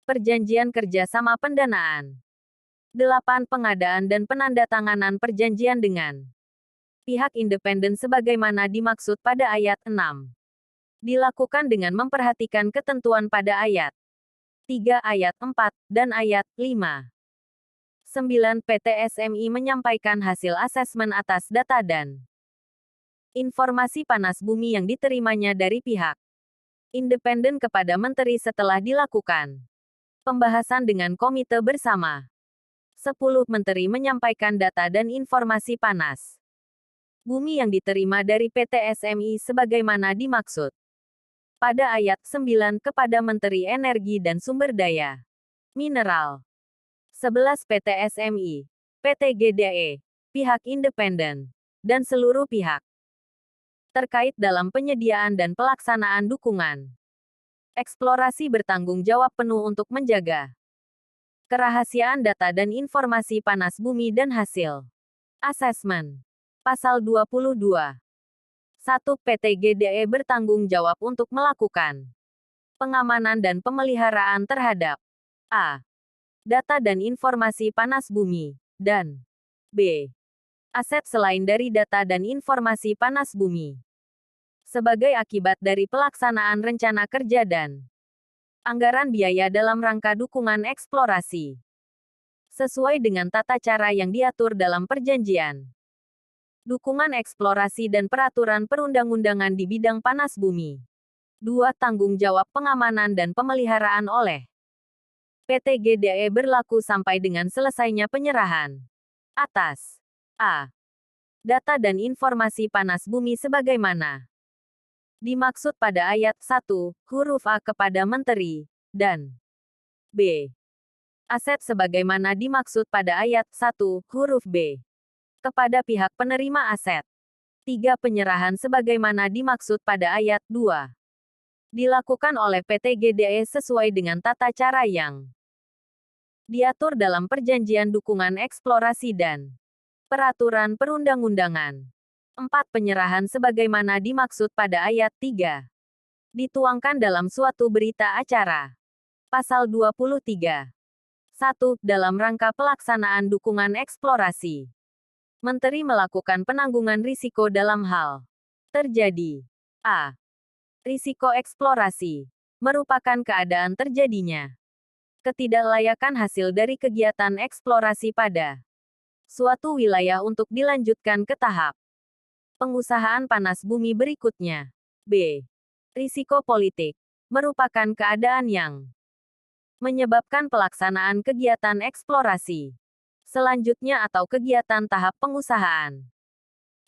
perjanjian kerjasama pendanaan. 8. Pengadaan dan penandatanganan perjanjian dengan pihak independen sebagaimana dimaksud pada ayat 6 dilakukan dengan memperhatikan ketentuan pada ayat 3, ayat 4, dan ayat 5. 9. PT SMI menyampaikan hasil asesmen atas data dan informasi panas bumi yang diterimanya dari pihak independen kepada Menteri setelah dilakukan pembahasan dengan Komite Bersama. 10. Menteri menyampaikan data dan informasi panas bumi yang diterima dari PT SMI sebagaimana dimaksud pada ayat 9 kepada Menteri Energi dan Sumber Daya Mineral. 11. PT SMI, PT GDE, pihak independen, dan seluruh pihak terkait dalam penyediaan dan pelaksanaan dukungan eksplorasi bertanggung jawab penuh untuk menjaga kerahasiaan data dan informasi panas bumi dan hasil asesmen. Pasal 22. 1. PT GDE bertanggung jawab untuk melakukan pengamanan dan pemeliharaan terhadap A. Data dan informasi panas bumi, dan B. Aset selain dari data dan informasi panas bumi sebagai akibat dari pelaksanaan rencana kerja dan Anggaran biaya dalam rangka dukungan eksplorasi. Sesuai dengan tata cara yang diatur dalam perjanjian. Dukungan eksplorasi dan peraturan perundang-undangan di bidang panas bumi. 2. Tanggung jawab pengamanan dan pemeliharaan oleh PT GDE berlaku sampai dengan selesainya penyerahan. Atas. A. Data dan informasi panas bumi sebagaimana dimaksud pada ayat 1, huruf A kepada Menteri, dan B. Aset sebagaimana dimaksud pada ayat 1, huruf B. Kepada pihak penerima aset. 3. Penyerahan sebagaimana dimaksud pada ayat 2. Dilakukan oleh PT GDE sesuai dengan tata cara yang diatur dalam perjanjian dukungan eksplorasi dan peraturan perundang-undangan. 4. Penyerahan sebagaimana dimaksud pada ayat 3. Dituangkan dalam suatu berita acara. Pasal 23. 1. Dalam rangka pelaksanaan dukungan eksplorasi. Menteri melakukan penanggungan risiko dalam hal terjadi. A. Risiko eksplorasi. Merupakan keadaan terjadinya ketidaklayakan hasil dari kegiatan eksplorasi pada suatu wilayah untuk dilanjutkan ke tahap pengusahaan panas bumi berikutnya. B. Risiko politik. Merupakan keadaan yang menyebabkan pelaksanaan kegiatan eksplorasi selanjutnya atau kegiatan tahap pengusahaan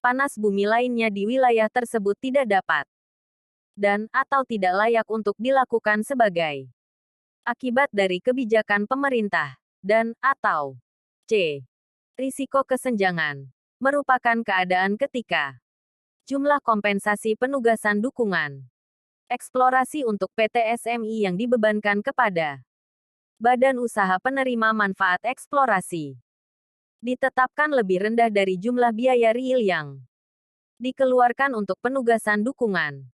panas bumi lainnya di wilayah tersebut tidak dapat dan atau tidak layak untuk dilakukan sebagai akibat dari kebijakan pemerintah dan atau C. Risiko kesenjangan. Merupakan keadaan ketika jumlah kompensasi penugasan dukungan eksplorasi untuk PT SMI yang dibebankan kepada Badan Usaha Penerima Manfaat Eksplorasi ditetapkan lebih rendah dari jumlah biaya real yang dikeluarkan untuk penugasan dukungan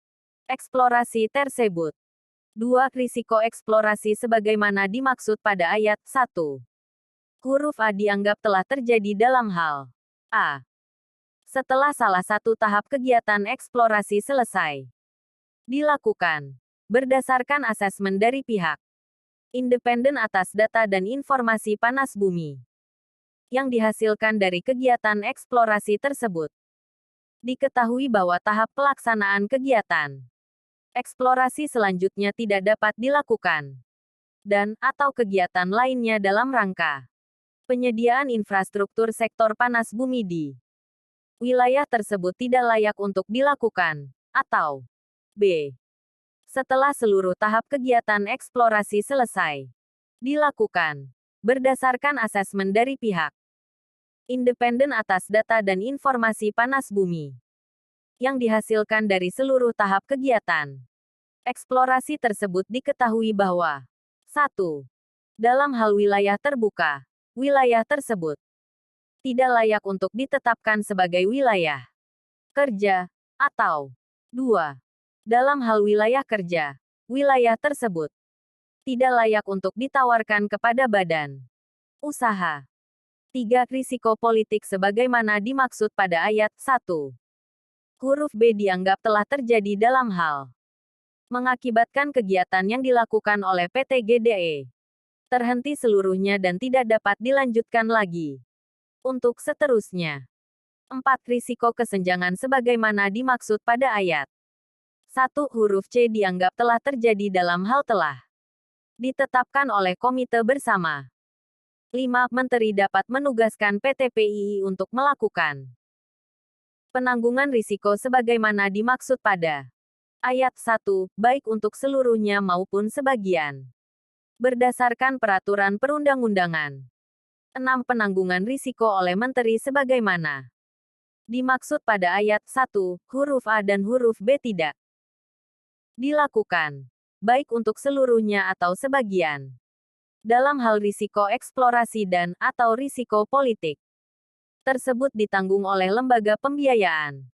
eksplorasi tersebut. 2. Risiko eksplorasi sebagaimana dimaksud pada ayat 1. Huruf A dianggap telah terjadi dalam hal A. Setelah salah satu tahap kegiatan eksplorasi selesai dilakukan berdasarkan asesmen dari pihak independen atas data dan informasi panas bumi yang dihasilkan dari kegiatan eksplorasi tersebut. Diketahui bahwa tahap pelaksanaan kegiatan eksplorasi selanjutnya tidak dapat dilakukan dan atau kegiatan lainnya dalam rangka penyediaan infrastruktur sektor panas bumi di wilayah tersebut tidak layak untuk dilakukan atau B. Setelah seluruh tahap kegiatan eksplorasi selesai dilakukan berdasarkan asesmen dari pihak independen atas data dan informasi panas bumi yang dihasilkan dari seluruh tahap kegiatan eksplorasi tersebut diketahui bahwa 1. Dalam hal wilayah terbuka, wilayah tersebut tidak layak untuk ditetapkan sebagai wilayah kerja, atau 2. Dalam hal wilayah kerja, wilayah tersebut tidak layak untuk ditawarkan kepada badan usaha. 3. Risiko politik sebagaimana dimaksud pada ayat 1. Huruf B dianggap telah terjadi dalam hal mengakibatkan kegiatan yang dilakukan oleh PT GDE terhenti seluruhnya dan tidak dapat dilanjutkan lagi. Untuk seterusnya. 4. Risiko kesenjangan sebagaimana dimaksud pada ayat 1. Huruf C dianggap telah terjadi dalam hal telah ditetapkan oleh komite bersama. 5. Menteri dapat menugaskan PT PII untuk melakukan penanggungan risiko sebagaimana dimaksud pada ayat 1, baik untuk seluruhnya maupun sebagian. Berdasarkan peraturan perundang-undangan. 6. Penanggungan risiko oleh Menteri sebagaimana dimaksud pada ayat 1, huruf A dan huruf B tidak dilakukan, baik untuk seluruhnya atau sebagian. Dalam hal risiko eksplorasi dan atau risiko politik tersebut ditanggung oleh lembaga pembiayaan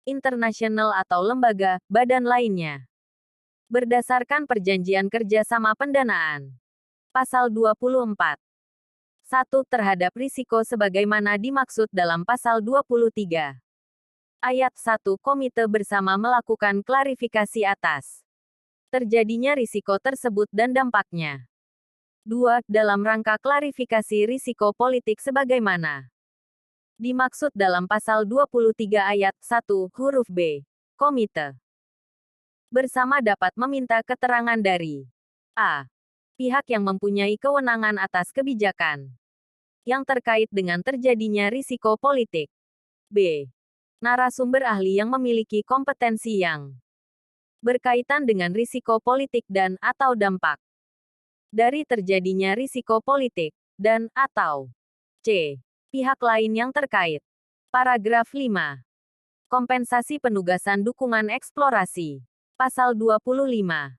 internasional atau lembaga, badan lainnya. Berdasarkan perjanjian kerjasama pendanaan. Pasal 24. 1. Terhadap risiko sebagaimana dimaksud dalam pasal 23. Ayat 1. Komite bersama melakukan klarifikasi atas terjadinya risiko tersebut dan dampaknya. 2. Dalam rangka klarifikasi risiko politik sebagaimana dimaksud dalam pasal 23 ayat 1 huruf B. Komite bersama dapat meminta keterangan dari a. pihak yang mempunyai kewenangan atas kebijakan yang terkait dengan terjadinya risiko politik. B. Narasumber ahli yang memiliki kompetensi yang berkaitan dengan risiko politik dan atau dampak dari terjadinya risiko politik, dan atau c. pihak lain yang terkait. Paragraf 5. Kompensasi penugasan dukungan eksplorasi. Pasal 25. 1.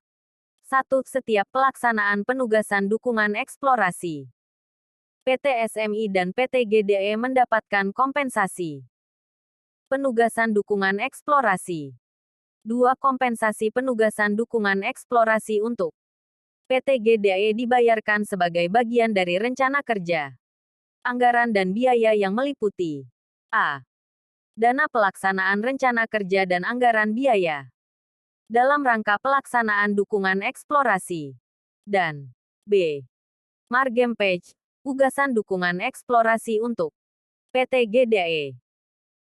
Setiap pelaksanaan penugasan dukungan eksplorasi, PT SMI dan PT GDE mendapatkan kompensasi penugasan dukungan eksplorasi. 2. Kompensasi penugasan dukungan eksplorasi untuk PT GDE dibayarkan sebagai bagian dari rencana kerja, anggaran dan biaya yang meliputi a. dana pelaksanaan rencana kerja dan anggaran biaya dalam rangka pelaksanaan dukungan eksplorasi, dan b. margin page, ugasan dukungan eksplorasi untuk PT GDE.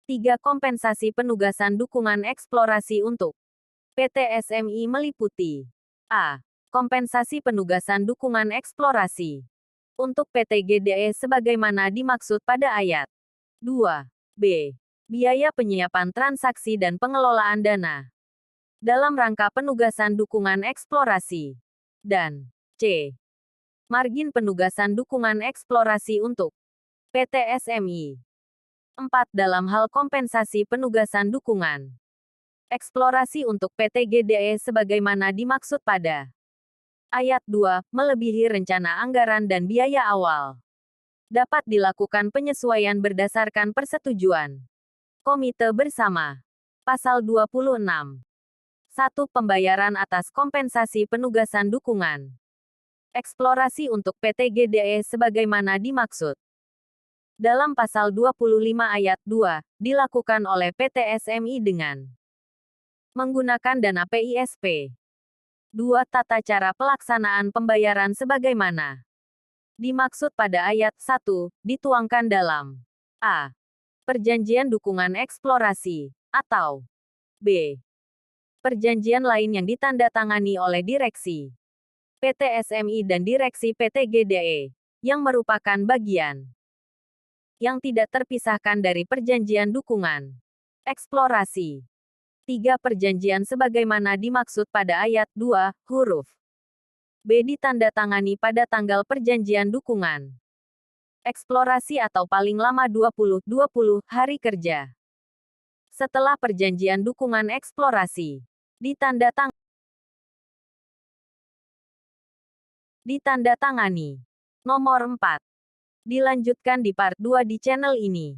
3. Kompensasi penugasan dukungan eksplorasi untuk PT SMI meliputi a. kompensasi penugasan dukungan eksplorasi untuk PT GDE sebagaimana dimaksud pada ayat 2. B. Biaya penyiapan transaksi dan pengelolaan dana dalam rangka penugasan dukungan eksplorasi, dan c. margin penugasan dukungan eksplorasi untuk PT SMI. 4. Dalam hal kompensasi penugasan dukungan eksplorasi untuk PT GDE sebagaimana dimaksud pada ayat 2, melebihi rencana anggaran dan biaya awal, dapat dilakukan penyesuaian berdasarkan persetujuan komite bersama. Pasal 26. 1. Pembayaran atas kompensasi penugasan dukungan eksplorasi untuk PT GDE sebagaimana dimaksud dalam pasal 25 ayat 2, dilakukan oleh PT SMI dengan menggunakan dana PISP. 2. Tata cara pelaksanaan pembayaran sebagaimana dimaksud pada ayat 1, dituangkan dalam a. perjanjian dukungan eksplorasi, atau b. perjanjian lain yang ditandatangani oleh direksi PT SMI dan direksi PT GDE, yang merupakan bagian yang tidak terpisahkan dari perjanjian dukungan eksplorasi. 3. Perjanjian sebagaimana dimaksud pada ayat 2, huruf B ditandatangani pada tanggal perjanjian dukungan eksplorasi atau paling lama 20 hari kerja setelah perjanjian dukungan eksplorasi ditandatangani. Nomor 4. Dilanjutkan di part 2 di channel ini.